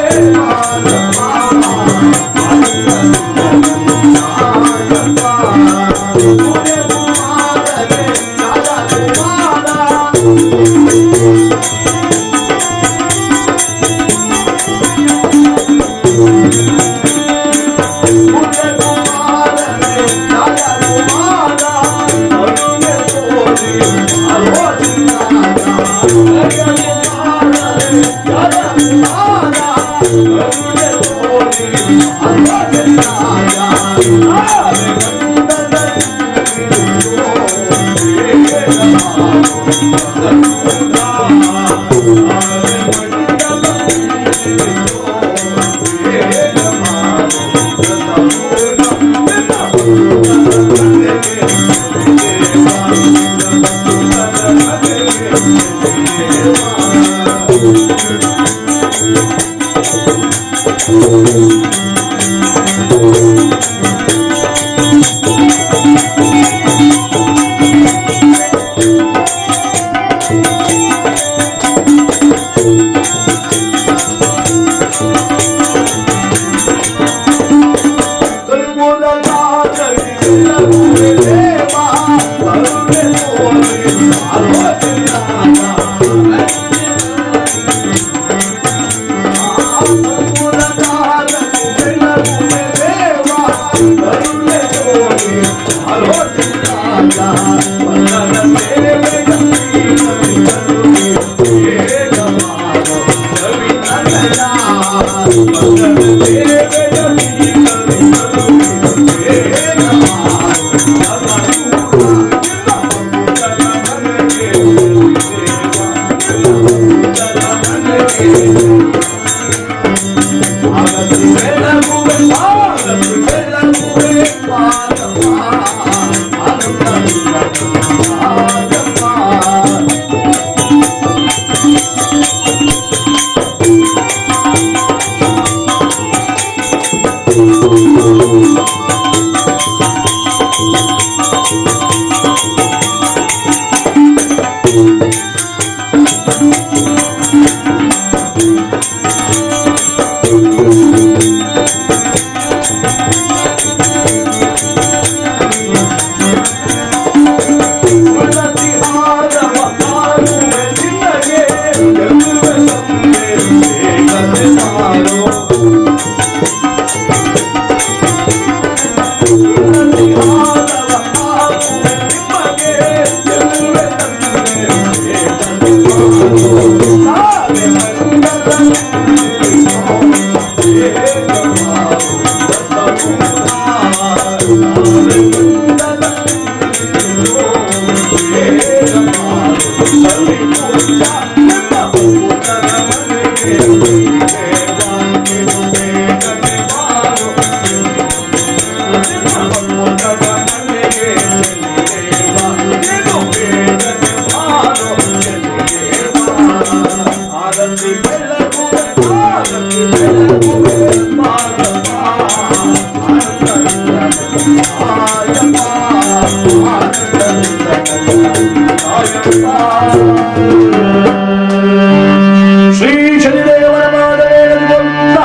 ಶ್ರೀ ಶನಿದೇವರ ಪಾದವೇನಗೊಂಡ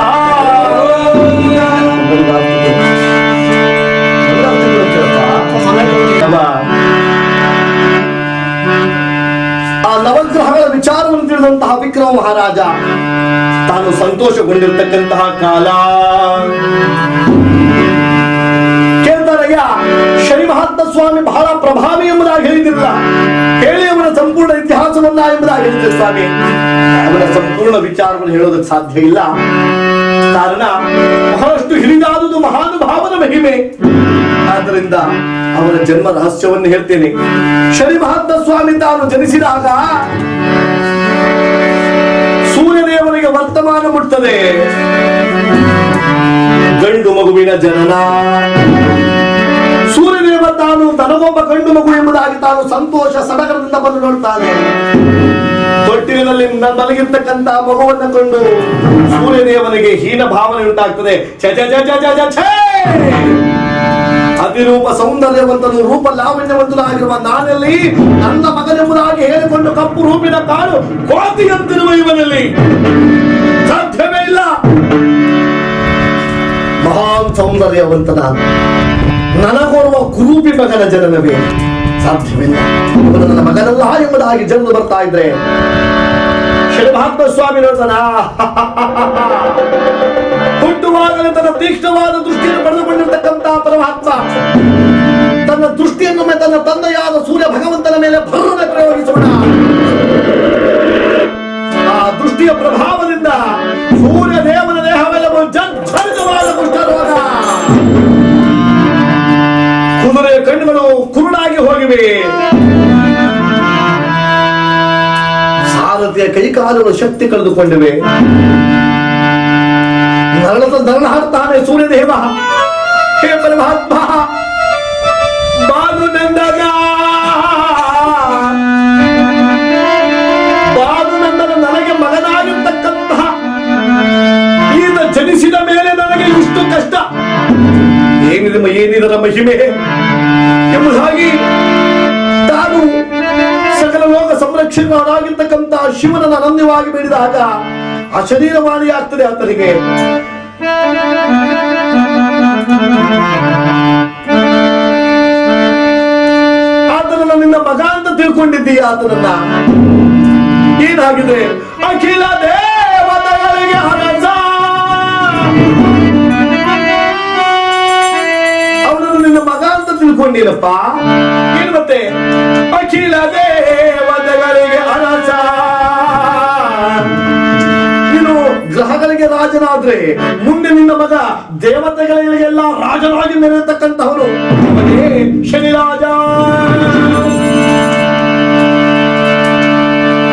ಆ ನವಗ್ರಹಗಳ ವಿಚಾರವನ್ನು ತಿಳಿದಂತಹ ವಿಕ್ರಮ ಮಹಾರಾಜ ತಾನು ಸಂತೋಷಗೊಂಡಿರ್ತಕ್ಕಂತಹ ಕಾಲ ಕೇಳ್ತಾರಯ್ಯ, ಶನಿ ಮಹಾತ್ಮ ಸ್ವಾಮಿ ಬಹಳ ಪ್ರಭಾವಿ ಎಂಬುದಾಗಿ ಹೇಳಿದಿರಲ್ಲ, ಹೇಳಿ ಅವನ ಸಂಪೂರ್ಣ ಇತಿಹಾಸವನ್ನ ಎಂಬುದಾಗಿ ಹೇಳಿದ್ರೆ ಸ್ವಾಮಿ. ಅವನ ಸಂಪೂರ್ಣ ವಿಚಾರವನ್ನು ಹೇಳೋದಕ್ಕೆ ಸಾಧ್ಯ ಇಲ್ಲ. ಕಾರಣ ಬಹಳಷ್ಟು ಹಿರಿದಾದುದು ಮಹಾನುಭಾವನ ಮಹಿಮೆ. ಆದ್ದರಿಂದ ಅವನ ಜನ್ಮ ರಹಸ್ಯವನ್ನು ಹೇಳ್ತೇನೆ. ಶನಿ ಮಹಾತ್ಮ ಸ್ವಾಮಿ ತಾನು ಜನಿಸಿದಾಗ ಸೂರ್ಯದೇವನಿಗೆ ವರ್ತಮಾನ ಮುಟ್ತದೆ, ಗಂಡು ಮಗುವಿನ ಜನನ. ಸೂರ್ಯದೇವ ತಾನು ತನಗೊಬ್ಬ ಗಂಡು ಮಗು ಎಂಬುದಾಗಿ ತಾನು ಸಂತೋಷ ಸಡಗರದಿಂದ ಬಂದು ನೋಡ್ತಾನೆ. ತೊಟ್ಟಿಲಿನಲ್ಲಿ ಮಲಗಿರ್ತಕ್ಕಂಥ ಮಗುವನ್ನ ಕೊಂಡು ಸೂರ್ಯದೇವನಿಗೆ ಹೀನ ಭಾವನೆ ಉಂಟಾಗ್ತದೆ. ಅತಿರೂಪ ಸೌಂದರ್ಯವಂತನು ರೂಪ ಲಾವಣ್ಯವಂತನಾಗಿರುವ ನಾನಲ್ಲಿ ನನ್ನ ಮಗನೆಂಬುದಾಗಿ ಹೇಳಿಕೊಂಡು ಕಪ್ಪು ರೂಪಿನ ಕಾಳು ಕೋತಿಯಂತಿರುವ ಇವನಲ್ಲಿ ಸಾಧ್ಯವೇ ಇಲ್ಲ. ಮಹಾನ್ ಸೌಂದರ್ಯವಂತನ ನನಗೋರ್ವ ಕುರೂಪಿ ಮಗನ ಜನನವೇ ಸಾಧ್ಯವಿಲ್ಲ. ಇವನು ನನ್ನ ಮಗನಲ್ಲ ಎಂಬುದಾಗಿ ಜನರು ಬರ್ತಾ ಇದ್ರೆ ಶ್ರೀ ಮಹಾತ್ಮ ಸ್ವಾಮಿ ನೋಡ್ತಾನ. ಹುಟ್ಟುವಾಗಲೇ ತನ್ನ ತೀಕ್ಷ್ಣವಾದ ದೃಷ್ಟಿಯನ್ನು ಪಡೆದುಕೊಂಡಿರ್ತಕ್ಕಂಥ ಪರಮಾತ್ಮ ತನ್ನ ದೃಷ್ಟಿಯನ್ನು ತನ್ನ ತಂದೆಯಾದ ಸೂರ್ಯ ಭಗವಂತನ ಮೇಲೆ ಭರನೆ ಪ್ರಯೋಗಿಸೋಣ. ಆ ದೃಷ್ಟಿಯ ಪ್ರಭಾವದಿಂದ ಸೂರ್ಯ ದೇವನ ದೇಹವೆಲ್ಲವೂ ಜರ್ಜರಿತವಾದ ಕುಷ್ಠರೋಗ, ಕುದುರೆಯ ಕಣ್ಣುಗಳು ಕುರುಡಾಗಿ ಹೋಗಿವೆ, ಸಾರಥಿಯ ಕೈಕಾಲುಗಳು ಶಕ್ತಿ ಕಳೆದುಕೊಂಡಿವೆ. ನರಳ ಹಾಡ್ತಾನೆ ಸೂರ್ಯದೇವ, ಹೇ ಪರಮಾತ್ಮ ಬಾಲು ನಂದನ, ಬಾಲು ನಂದನ ನನಗೆ ಮಗನಾಗಿರ್ತಕ್ಕಂತಹ ಈತ ಜನಿಸಿದ ಮೇಲೆ ನನಗೆ ಇಷ್ಟು ಕಷ್ಟ, ಏನಿದರ ಮಹಿಮೆ ಎಂಬುದಾಗಿ ತಾನು ಸಕಲ ಲೋಕ ಸಂರಕ್ಷಣಾಗಿರ್ತಕ್ಕಂಥ ಶಿವನನ್ನು ಅನನ್ಯವಾಗಿ ಬೇಡಿದಾಗ ಆ ಶರೀರವಾಣಿ ಆಗ್ತದೆ ಆತನಿಗೆ. ಆತನನ್ನ ನಿನ್ನ ಮಗ ಅಂತ ತಿಳ್ಕೊಂಡಿದ್ದೀಯ. ಆತನನ್ನ ಏನಾಗಿದೆ? ಅಖಿಲ ದೇವತೆಗಳಿಗೆ ಅರಸ, ಅವನನ್ನು ನಿನ್ನ ಮಗ ಅಂತ ತಿಳ್ಕೊಂಡಿಲ್ಲಪ್ಪ. ಏನು ಮತ್ತೆ? ಅಖಿಲ ದೇವತೆಗಳಿಗೆ ಅರಸ, ನೀನು ಗ್ರಹಗಳಿಗೆ ರಾಜನಾದ್ರೆ ಮುಂದೆ ನಿನ್ನ ಮಗ ದೇವತೆಗಳಿಗೆಲ್ಲ ರಾಜನಾಗಿ ಮೆರೆಯತಕ್ಕಂತಹವನು ಅವನೇ ಶನಿರಾಜ.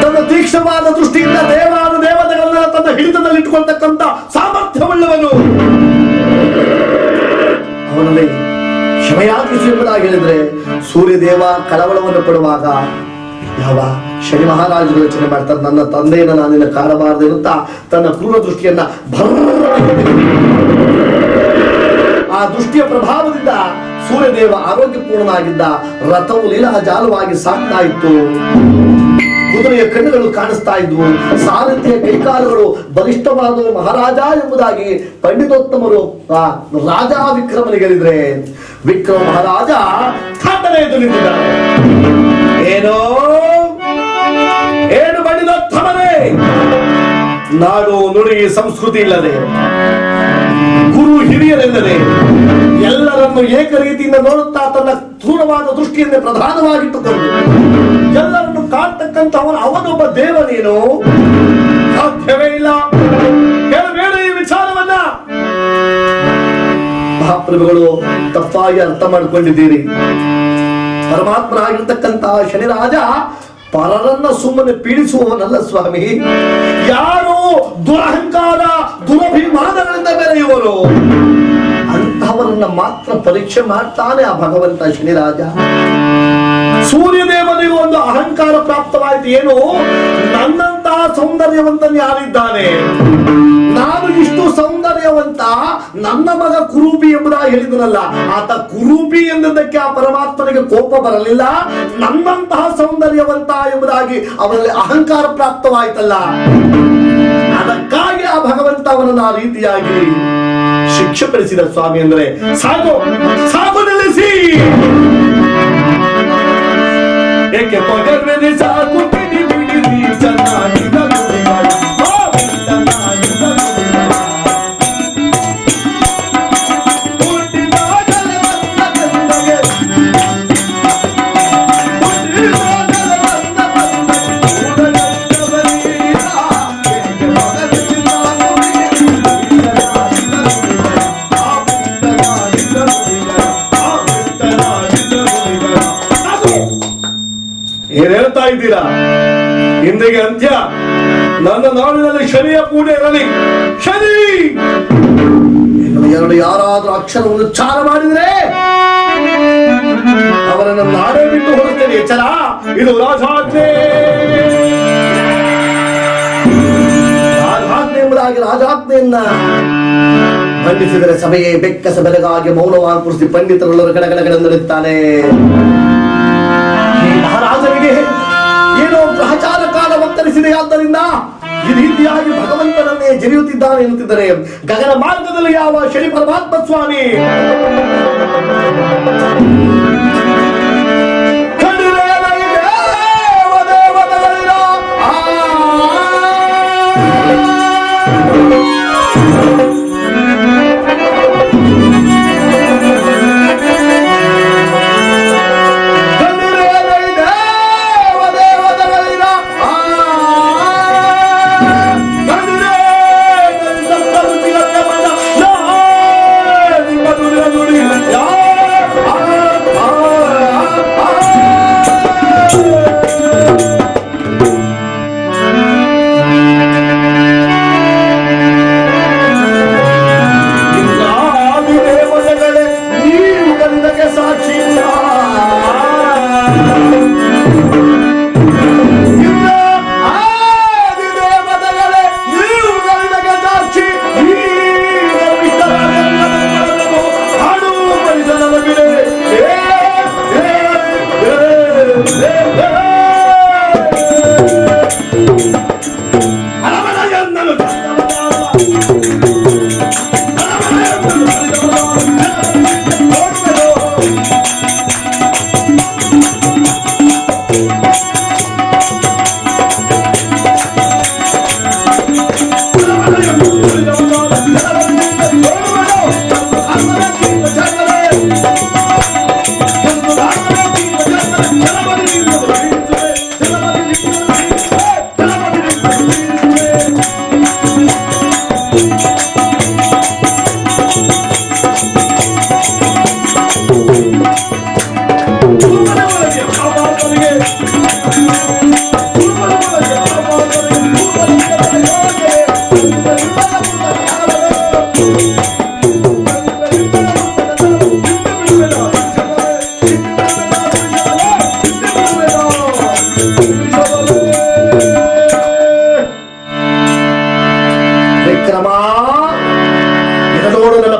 ತನ್ನ ತೀಕ್ಷ್ಣವಾದ ದೃಷ್ಟಿಯಿಂದ ದೇವತೆಗಳನ್ನೆಲ್ಲ ತನ್ನ ಹಿಡಿತದಲ್ಲಿ ಇಟ್ಟುಕೊಳ್ತಕ್ಕಂಥ ಸಾಮರ್ಥ್ಯವುಳ್ಳವನು. ಅವನಲ್ಲಿ ಕ್ಷಮೆಯಾಗಿಸಿ ಎಂಬುದಾಗಿ ಹೇಳಿದ್ರೆ ಸೂರ್ಯದೇವ ಕಳವಳವನ್ನು ಪಡುವಾಗ ಯಾವ ಶನಿ ಮಹಾರಾಜರು ಯೋಚನೆ ಮಾಡ್ತಾರೆ, ನನ್ನ ತಂದೆಯನ್ನ ನಾನಿನ್ನ ಕಾಣಬಾರದು ಎನ್ನುತ್ತಾ ತನ್ನ ಕ್ರೂರ ದೃಷ್ಟಿಯನ್ನ ಆ ದೃಷ್ಟಿಯ ಪ್ರಭಾವದಿಂದ ಸೂರ್ಯದೇವ ಆರೋಗ್ಯಪೂರ್ಣನಾಗಿದ್ದ. ರಥವು ಲೀಲಾಜಾಲವಾಗಿ ಸಾಗ್ತಾ ಇತ್ತು, ಕುದುರೆಯ ಕಣ್ಣುಗಳು ಕಾಣಿಸ್ತಾ ಇದ್ವು, ಸಾರಥಿಯ ಕೈಕಾಲುಗಳು ಬಲಿಷ್ಠವಾದವು. ಮಹಾರಾಜ ಎಂಬುದಾಗಿ ಪಂಡಿತೋತ್ತಮರು ರಾಜ ವಿಕ್ರಮನಿಗಳಿದ್ರೆ ವಿಕ್ರಮ ಮಹಾರಾಜ ಥಾಟನೆ ಎದ್ದು ನಿಂತಿದ್ದಾರೆ. ಏನು ಪಂಡಿತೋತ್ತಮರೇ, ನಾಡು ನುಡಿ ಸಂಸ್ಕೃತಿ ಇಲ್ಲದೆ, ಗುರು ಹಿರಿಯರೆಲ್ಲದೆ ಎಲ್ಲರನ್ನು ಏಕ ರೀತಿಯಿಂದ ನೋಡುತ್ತಾ ತನ್ನ ಕ್ರೂರವಾದ ದೃಷ್ಟಿಯನ್ನೇ ಪ್ರಧಾನವಾಗಿಟ್ಟುಕೊಂಡು ಎಲ್ಲರನ್ನು ಕಾಡ್ತಕ್ಕಂಥವನು ಅವನೊಬ್ಬ ದೇವ. ನೀನು ಸಾಧ್ಯವೇ ಇಲ್ಲ. ಹೇಳಬೇಡ ಈ ವಿಚಾರವನ್ನ. ಮಹಾಪ್ರಭುಗಳು ತಪ್ಪಾಗಿ ಅರ್ಥ ಮಾಡಿಕೊಂಡಿದ್ದೀರಿ. ಪರಮಾತ್ಮನಾಗಿರ್ತಕ್ಕಂತಹ ಶನಿರಾಜ ಪರರನ್ನ ಸುಮ್ಮನೆ ಪೀಡಿಸುವವನಲ್ಲ ಸ್ವಾಮಿ. ಯಾರು ದುರಹಂಕಾರ ದುರಭಿಮಾನಗಳಿಂದ ಬೆರೆಯುವರು ಅಂತಹವರನ್ನ ಮಾತ್ರ ಪರೀಕ್ಷೆ ಮಾಡ್ತಾನೆ ಆ ಭಗವಂತ ಶನಿರಾಜ. ಸೂರ್ಯದೇವನಿಗೂ ಒಂದು ಅಹಂಕಾರ ಪ್ರಾಪ್ತವಾಯಿತು. ಏನು? ನನ್ನಂತಹ ಸೌಂದರ್ಯವಂತ ಯಾರಿದ್ದಾನೆ? ನಾನು ಇಷ್ಟು ಸೌಂದರ್ಯವಂತ, ನನ್ನ ಮಗ ಕುರೂಪಿ ಎಂಬುದಾಗಿ ಹೇಳಿದನಲ್ಲ, ಆತ ಕುರೂಪಿ ಎಂದಕ್ಕೆ ಆ ಪರಮಾತ್ಮನಿಗೆ ಕೋಪ ಬರಲಿಲ್ಲ. ನನ್ನಂತಹ ಸೌಂದರ್ಯವಂತ ಎಂಬುದಾಗಿ ಅವರಲ್ಲಿ ಅಹಂಕಾರ ಪ್ರಾಪ್ತವಾಯ್ತಲ್ಲ, ಅದಕ್ಕಾಗಿ ಆ ಭಗವಂತ ಅವನನ್ನು ಆ ರೀತಿಯಾಗಿ ಶಿಕ್ಷೆ ಕಳಿಸಿದ. ಸ್ವಾಮಿ ಅಂದ್ರೆ ಸಾಕು ಸಾಕು ನಿಲ್ಲಿಸಿ, ಏಕೆ ಪಗರ್ವೆದೆ ಸಾಕು ಬಿಡಿ ಬಿಡಿ ಚೆನ್ನಾಗಿ ಏನ್ ಹೇಳ್ತಾ ಇದ್ದೀರಾ? ಇಂದಿಗೆ ಅಂತ್ಯ. ನನ್ನ ನಾಡಿನಲ್ಲಿ ಶನಿಯ ಪೂಜೆ ಇರಲಿ. ಶನಿ ಎರಡು ಯಾರಾದ್ರೂ ಅಕ್ಷರವನ್ನು ಉಚ್ಚಾರ ಮಾಡಿದ್ರೆ ಅವರನ್ನು ನಾಡೇ ಬಿಟ್ಟು ಹೋಗುತ್ತೇನೆ. ಎಚ್ಚರ, ಇದು ರಾಜಾಜ್ಞೆ. ರಾಜಾಜ್ಞೆ ಎಂಬುದಾಗಿ ರಾಜಾಜ್ಞೆಯನ್ನ ಖಂಡಿಸಿದರೆ ಸಭೆಯೇ ಬೆಕ್ಕಸ ಬೆಳಗಾಗಿ ಮೌನವಾಗಿ ಕುರಿಸಿ ಪಂಡಿತರೆಲ್ಲರೂ ಕಡೆಗಡೆಗಳಿರುತ್ತಾನೆ. ಮಹಾರಾಜನಿಗೆ ಏನೋ ಗ್ರಹಚಾರ ಕಾಲ ಒತ್ತರಿಸಿದೆ, ಆದ್ದರಿಂದ ಈ ರೀತಿಯಾಗಿ ಭಗವಂತನನ್ನೇ ಜರಿಯುತ್ತಿದ್ದಾನೆ ಎನ್ನುತ್ತಿದ್ದರೆ ಗಗನ ಮಾರ್ಗದಲ್ಲಿ ಯಾವ ಶನಿ ಪರಮಾತ್ಮ ಸ್ವಾಮಿ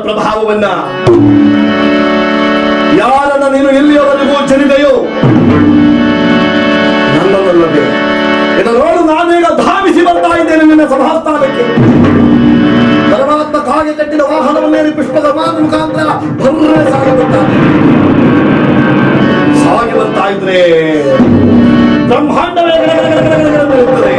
ಪ್ರಭಾವವನ್ನ ಯಾರನ್ನ ನೀನು ಎಲ್ಲಿಯವರೆಗೂ ಜನಿದೆಯೋ ನನ್ನಲ್ಲವೇ ಇದನ್ನು ನಾನೀಗ ಧಾವಿಸಿ ಬರ್ತಾ ಇದ್ದೇನೆ ನಿನ್ನ ಸಭಾಸ್ಥಾನಕ್ಕೆ. ಪರಮಾತ್ಮ ಕಾಗೆ ಕಟ್ಟಿದ ವಾಹನವನ್ನೇರಿ ಪುಷ್ಪದ ಮುಖಾಂತರ ಭರ್ರೆ ಸಾಗಿ ಬರ್ತಾ ಇದ್ರೆ ಬ್ರಹ್ಮಾಂಡವೇ ಇರುತ್ತದೆ.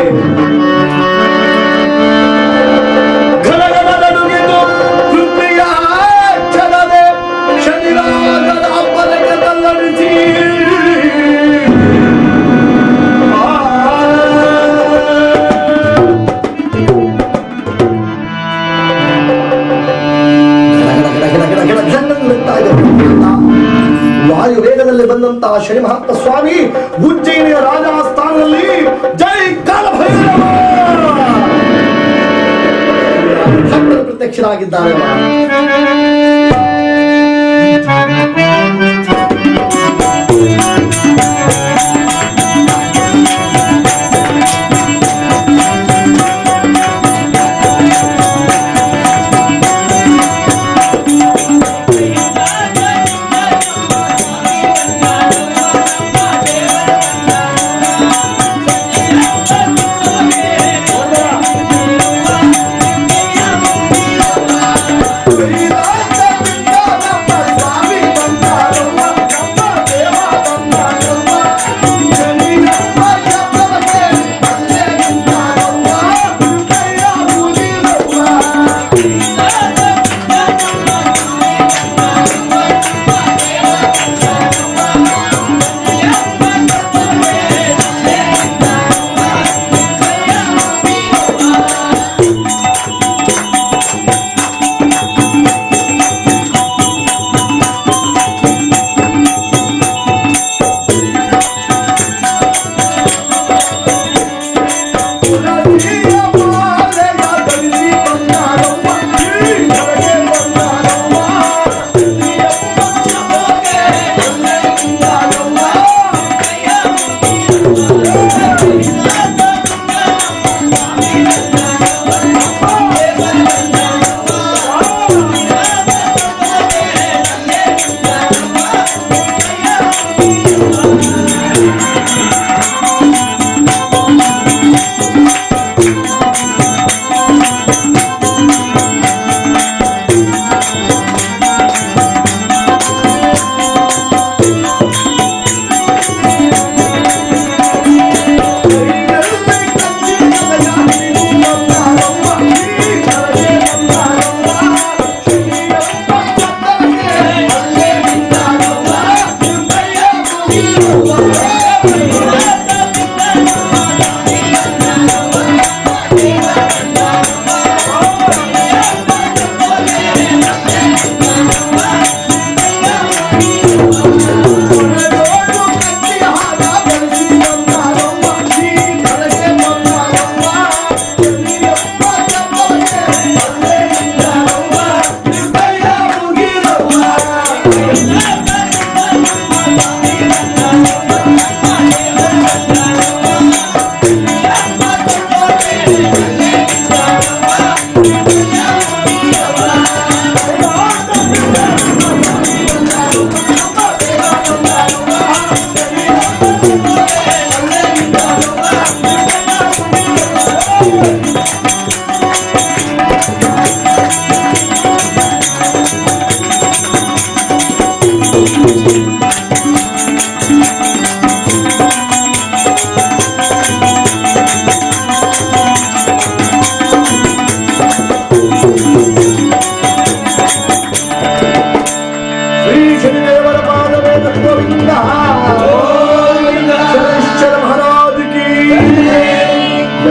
ವಾಯುವೇಗದಲ್ಲಿ ಬಂದಂತಹ ಶನಿ ಮಹಾತ್ಮ ಸ್ವಾಮಿ ಉಜ್ಜಯಿನಿಯ ರಾಜಸ್ಥಾನದಲ್ಲಿ ಜೈ ಕಾಲಭೈರವ ಭಕ್ತರು ಪ್ರತ್ಯಕ್ಷರಾಗಿದ್ದಾರೆ.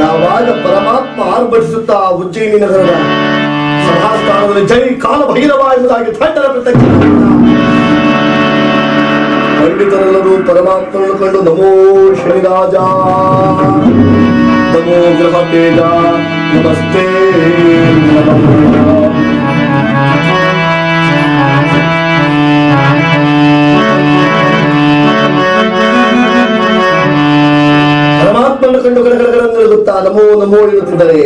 ಯಾವಾಗ ಪರಮಾತ್ಮ ಆರ್ಭಟಿಸುತ್ತಾ ಉಜ್ಜಯಿನಿ ನಗರದ ಸಭಾಸ್ಥಾನದಲ್ಲಿ ಜೈ ಕಾಲ ಭೈರವ ಎಂಬುದಾಗಿ ಥಟ್ಟರ ಪ್ರತ್ಯಕ್ಷ ಪಂಡಿತರೆಲ್ಲರೂ ಪರಮಾತ್ಮನನ್ನು ಕಂಡು ನಮೋ ಶನಿರಾಜ, ನಮೋ ಗ್ರಹ ತೇಜ, ನಮಸ್ತೆ ಪರಮಾತ್ಮನ ಕಂಡು ಗಡಗಡಗಡಂಗುತ್ತಾ ನಮೋ ನಮೋ ಎನ್ನುತ್ತಿದ್ದರೆ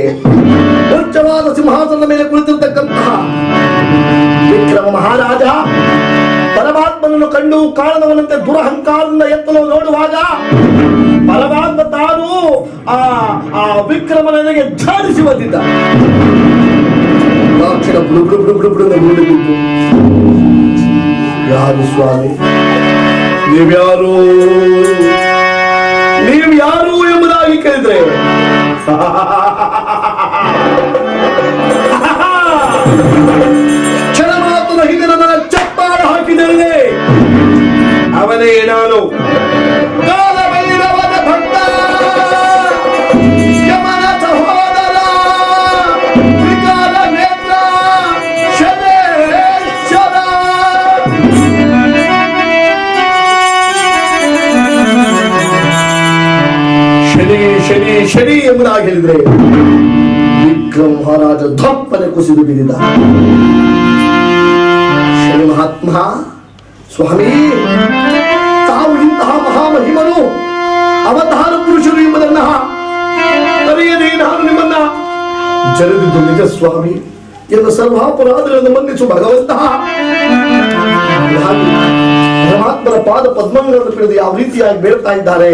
ಉಚ್ಚವಾದ ಸಿಂಹಾಸನದ ಮೇಲೆ ಕುಳಿತಿರತಕ್ಕಂತಹ ವಿಕ್ರಮ ಮಹಾರಾಜ ಪರಮಾತ್ಮನನ್ನು ಕಂಡು ಕಾಣದವನಂತೆ ದುರಹಂಕಾರದಿಂದ ಎತ್ತಲು ನೋಡುವಾಗ ಪರಮಾತ್ಮ ತಾನು ಆ ವಿಕ್ರಮನಿಗೆ ಝಾಡಿಸಿ ಬಂದಿದ್ದ. ಕ್ಷಣ ಬುಡು ಬುಡು ಬುಡು ಬುಡು ಬುಡು ನೋಡಿಬಿಟ್ಟು, ಯಾರು ಸ್ವಾಮಿ, ನೀವ್ಯಾರು ಎಂಬುದಾಗಿ ಕೇಳಿದ್ರೆ ಕ್ಷಣ ಮಾತ್ರ ಹಿಂದೆ ನನ್ನ ಚಪ್ಪಾಳ ಹಾಕಿದರೆ ಅವನೇ ನಾನು ಕಾಲಭೈರವನ ಭಕ್ತ, ಯಮನ ಸಹೋದರ, ತ್ರಿಕಾಲ ನೇತ್ರ ಶನೇಶ್ವರ. ಶನಿ ಶನಿ ಶನಿ ಎಂಬುದಾಗಿ ಹೇಳಿದ್ರೆ ವಿಕ್ರಮ ಮಹಾರಾಜ ಧಪ್ಪನೆ ಕುಸಿದು ಬಿದ್ದಿದ್ದ. ಶನಿ ಮಹಾತ್ಮ, ಸ್ವಾಮಿ, ತಾವು ಇಂತಹ ಮಹಾಮಹಿಮನು ಅವತಾರ ಪುರುಷರು ಎಂಬುದನ್ನ ಅರಿಯದೆ ನಾನು ನಿಮ್ಮನ್ನ ಜರದಿದ್ದು ನಿಜ ಸ್ವಾಮಿ ಎಂದು ಸರ್ವಾಪರಾಧಗಳನ್ನು ಮನ್ನಿಸು ಭಗವಂತ. ಪರಮಾತ್ಮನ ಪಾದ ಪದ್ಮಗಳನ್ನು ಹಿಡಿದು ಯಾವ ರೀತಿಯಾಗಿ ಬೇಡ್ತಾ ಇದ್ದಾರೆ.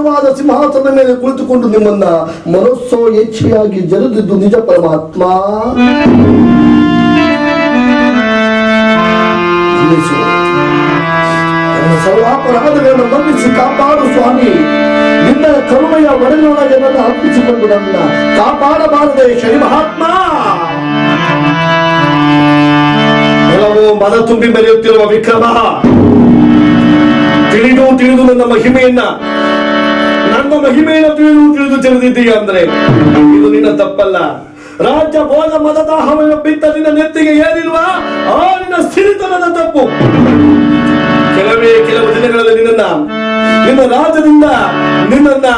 ಸುಂದರವಾದ ಸಿಂಹಾಸನದ ಮೇಲೆ ಕುಳಿತುಕೊಂಡು ನಿಮ್ಮನ್ನ ಮನಸ್ಸೋ ಇಚ್ಛೆಯಾಗಿ ಜರುದಿದ್ದು ನಿಜ ಪರಮಾತ್ಮ. ಸರ್ವಾಪರಾಧಗಳನ್ನು ಮನ್ನಿಸಿ ಕಾಪಾಡು ಸ್ವಾಮಿ. ನಿನ್ನ ಕರುಣೆಯ ಒಡಲೊಳಗೆ ನನ್ನ ಅರ್ಪಿಸಿಕೊಂಡು ನನ್ನ ಕಾಪಾಡಬಾರದೆ ಶನಿ ಮಹಾತ್ಮ. ಕೆಲವು ಮನ ತುಂಬಿ ಮೆರೆಯುತ್ತಿರುವ ವಿಕ್ರಮ, ತಿಳಿದು ನನ್ನ ಮಹಿಮೆಯನ್ನ ತಿಳಿದು ತಿಳಿದಿದ್ದೀಯ ಅಂದ್ರೆ ಇದು ನಿನ್ನ ತಪ್ಪಲ್ಲ. ರಾಜ್ಯ ಭೋಗ ಮದದಾಹವನ್ನು ಬಿದ್ದ ನಿನ್ನ ನೆತ್ತಿಗೆ ಏನಿಲ್ವ ಆ ನಿನ್ನ ಸಿರಿತನದ ತಪ್ಪು. ಕೆಲವು ದಿನಗಳಲ್ಲಿ ನಿನ್ನ ರಾಜ್ಯದಿಂದ ನಿನ್ನನ್ನ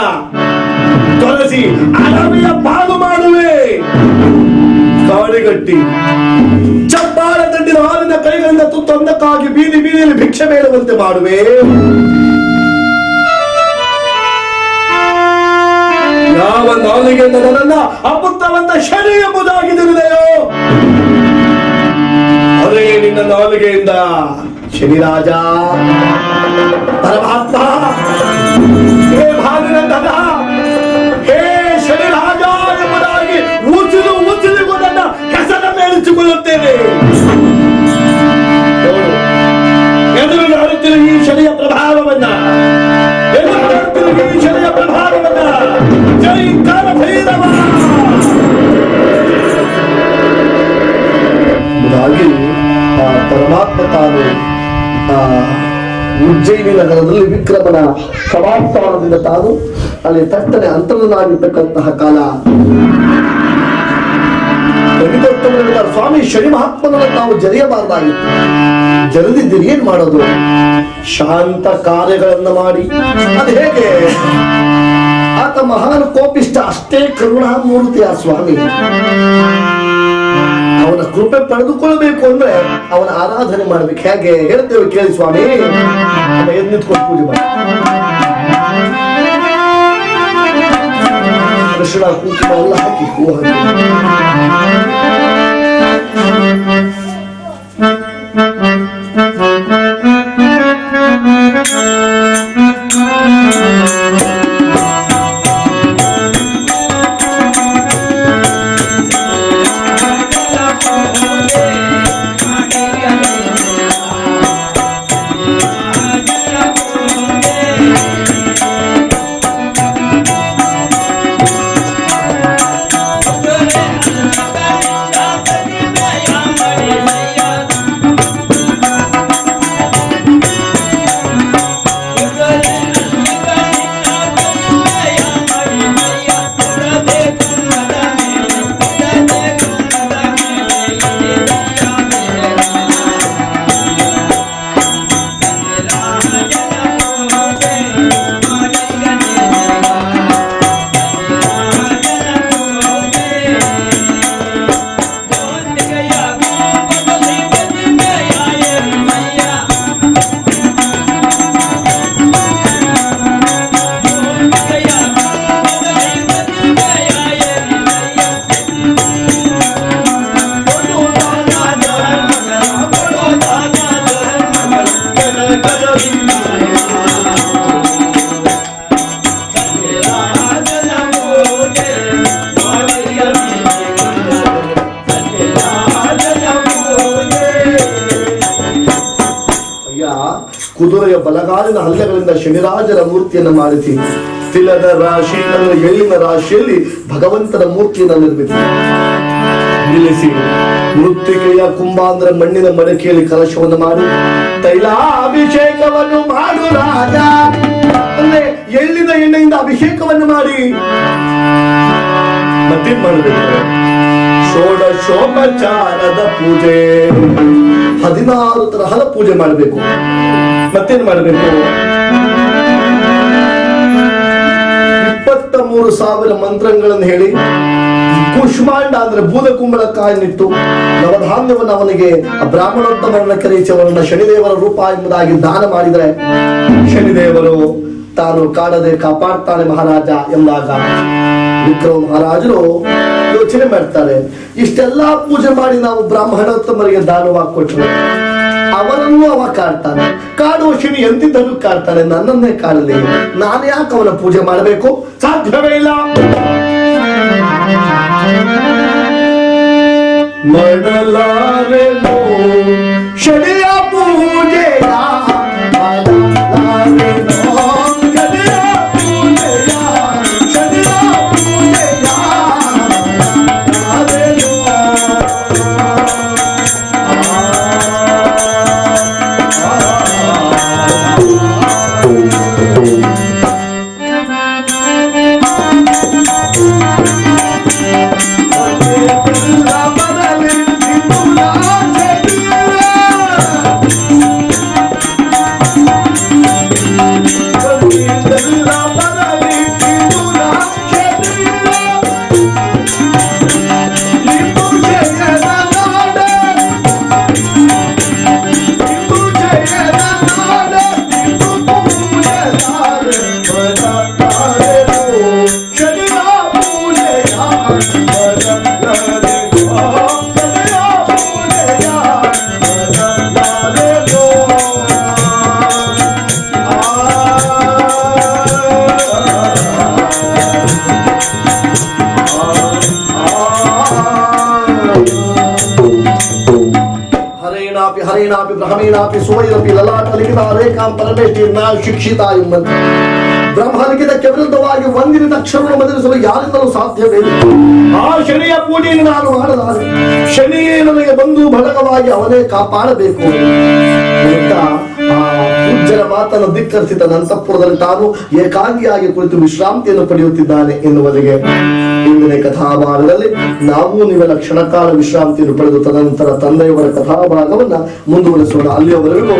ತೊಲಸಿ ಅಡವಿಯ ಪಾಲು ಮಾಡುವೆ. ಕಾಡಿಗಟ್ಟಿ ಚಪ್ಪಾಳ ತಟ್ಟಿನ ಹಾಲಿನ ಕೈಗಳಿಂದ ತುತ್ತೊಂದಕ್ಕಾಗಿ ಬೀದಿಯಲ್ಲಿ ಭಿಕ್ಷೆ ಬೇಡುವಂತೆ ಮಾಡುವೆ. ಯಾವ ನಾಲಿಗೆಯಿಂದ ನನ್ನನ್ನ ಅಪುತ್ತವಂತ ಶನಿ ಎಂಬುದಾಗಿ ತಿಳಿದೆಯೋ ಅದೇ ನಿನ್ನ ನಾಲಿಗೆಯಿಂದ ಶನಿರಾಜ ಪರಮಾತ್ಮ, ಹೇ ಭಾನುನಂದನ, ಹೇ ಶನಿರಾಜ ಎಂಬುದಾಗಿ ಉಚಿದು ನನ್ನ ಹೆಸರ ಮೇಲಿಸಿಕೊಳ್ಳುತ್ತೇನೆ. ಎದುರು ನೋಡುತ್ತಿರುವ ಈ ಶನಿಯ ಪ್ರಭಾವವನ್ನ, ಜೈ ಕಾಲಭೈರವ ಎಂಬುದಾಗಿ ಪರಮಾತ್ಮ ತಾನು ಉಜ್ಜಯಿನಿ ನಗರದಲ್ಲಿ ವಿಕ್ರಮನ ಸಭಾಸ್ಥಾನದಿಂದ ತಾನು ಅಲ್ಲಿ ತಟ್ಟನೆ ಅಂತರನಾಗಿರ್ತಕ್ಕಂತಹ ಕಾಲ ಸ್ವಾಮಿ ಶನಿ ಮಹಾತ್ಮನನ್ನು ನಾವು ಜರಿಯಬಾರದಾಗಿತ್ತು. ಜರಿದಿದ್ದೀರಿ, ಏನ್ ಮಾಡೋದು? ಶಾಂತ ಕಾರ್ಯಗಳನ್ನ ಮಾಡಿ. ಅದು ಹೇಗೆ? ಆತ ಮಹಾನ್ ಕೋಪಿಷ್ಟ, ಅಷ್ಟೇ ಕರುಣಾಮೂರ್ತಿ ಆ ಸ್ವಾಮಿ. ಅವನ ಕೃಪೆ ಪಡೆದುಕೊಳ್ಳಬೇಕು ಅಂದ್ರೆ ಅವನ ಆರಾಧನೆ ಮಾಡ್ಬೇಕು. ಹೇಗೆ ಹೇಳ್ತೇವೆ ಕೇಳಿ ಸ್ವಾಮಿ. ಎದ್ದು ನಿಂತ್ಕೊಂಡು ಪೂಜೆ ಮಾಡಿ ಕೃಷ್ಣ ಕುಂಕುಮ ಎಲ್ಲ ಹಾಕಿ ಹೂ ಹಾಕಿ ಕುದುರೆಯ ಬಲಗಾಲಿನ ಹಲ್ಲೆಗಳಿಂದ ಶನಿರಾಜರ ಮೂರ್ತಿಯನ್ನು ಮಾಡಿಸಿ ತಿಲದ ರಾಶಿ ಎಳ್ಳಿನ ರಾಶಿಯಲ್ಲಿ ಭಗವಂತನ ಮೂರ್ತಿಯನ್ನು ನಿಲ್ಲಿಸಿ ಮೃತ್ತಿಕೆಯ ಕುಂಭಾಂಧ್ರ ಮಣ್ಣಿನ ಮಡಕೆಯಲ್ಲಿ ಕಲಶವನ್ನು ಮಾಡಿ ತೈಲಾಭಿಷೇಕವನ್ನು ಮಾಡು ರಾಜ. ಅಂದ್ರೆ ಎಳ್ಳಿನ ಎಣ್ಣೆಯಿಂದ ಅಭಿಷೇಕವನ್ನು ಮಾಡಿ ಮತ್ತೇನ್ ಮಾಡಬೇಕು? ಷೋಡಶೋಪಚಾರದ ಪೂಜೆ, 16 ತರಹದ ಪೂಜೆ ಮಾಡಬೇಕು. ಮತ್ತೇನ್ ಮಾಡಬೇಕು? 23,000 ಮಂತ್ರಗಳನ್ನು ಹೇಳಿ ಕುಷ್ಮಾಂಡ ಅಂದ್ರೆ ಬೂದ ಕುಂಬಳಕಾಯನ್ನಿಟ್ಟು ನವಧಾನ್ಯವನ್ನು ಅವನಿಗೆ ಬ್ರಾಹ್ಮಣೋತ್ತಮರನ್ನ ಕರೆಯಿಸಿ ಅವರನ್ನ ಶನಿದೇವರ ರೂಪ ಎಂಬುದಾಗಿ ದಾನ ಮಾಡಿದರೆ ಶನಿದೇವರು ತಾನು ಕಾಡದೆ ಕಾಪಾಡ್ತಾನೆ ಮಹಾರಾಜ ಎಂದಾಗ ವಿಕ್ರಮ ಮಹಾರಾಜರು ಯೋಚನೆ ಮಾಡ್ತಾರೆ, ಇಷ್ಟೆಲ್ಲಾ ಪೂಜೆ ಮಾಡಿ ನಾವು ಬ್ರಾಹ್ಮಣೋತ್ತಮರಿಗೆ ದಾನವಾಗಿ ಕೊಟ್ಟರು ಅವರನ್ನು ಅವ ಕಾಡ್ತಾನೆ. ಕಾಡುವ ಶನಿ ಎಂತಿದ್ದರೂ ಕಾಡ್ತಾನೆ, ನನ್ನನ್ನೇ ಕಾಡಲಿ. ನಾನು ಯಾಕೆ ಅವನ ಪೂಜೆ ಮಾಡಬೇಕು? ಸಾಧ್ಯವೇ ಇಲ್ಲ. ಮಾಡಲಾರೆನೋ ಶನಿಯ ಪೂಜೆಯ, ಮಾಡಲಾರೆನೋ ಶನಿಯ ಪೂಜೆಯ, ಶನಿಯ ಪೂಜೆಯ ಮಾಡಲಾರೆನೋ. ಹರೇಣಾಪಿ ಬ್ರಹ್ಮೇಣಾಪಿ ಸುವೈರಪಿ ಲಲಾಟ ಲಿಖಿತ ರೇಖಾಂ ಪರಮೇಶ್ವರನ ಶಿಕ್ಷಿತ ಎಂಬಂತೆ ಬ್ರಹ್ಮಲಿಖಿತಕ್ಕೆ ವಿರುದ್ಧವಾಗಿ ಒಂದಿನ ಅಕ್ಷರವನ್ನು ಬದಲಿಸಲು ಯಾರಿಂದಲೂ ಸಾಧ್ಯವಿಲ್ಲ. ಆ ಶನಿಯ ಪೂಜೆಯನ್ನು ನಾನು ಮಾಡಲಾರೆ. ಶನಿಯೇ ನನಗೆ ಬಂದು ಬಳಗವಾಗಿ ಅವನೇ ಕಾಪಾಡಬೇಕು ಅಂತ ಆ ಪೂಜ್ಯರ ಮಾತನ್ನು ಧಿಕ್ಕರಿಸಿದ ನಂತಪುರದಲ್ಲಿ ತಾನು ಏಕಾಂಗಿಯಾಗಿ ಕುಳಿತು ವಿಶ್ರಾಂತಿಯನ್ನು ಪಡೆಯುತ್ತಿದ್ದಾನೆ ಎನ್ನುವರೆಗೆ ಇಂದಿನ ಕಥಾಭಾಗದಲ್ಲಿ ನಾವು ನೀವೆಲ್ಲ ಕ್ಷಣಕಾಲ ವಿಶ್ರಾಂತಿಯನ್ನು ಪಡೆದು ತದನಂತರ ತಂದೆಯವರ ಕಥಾಭಾಗವನ್ನ ಮುಂದುವರಿಸೋಣ. ಅಲ್ಲಿಯವರೆಗೂ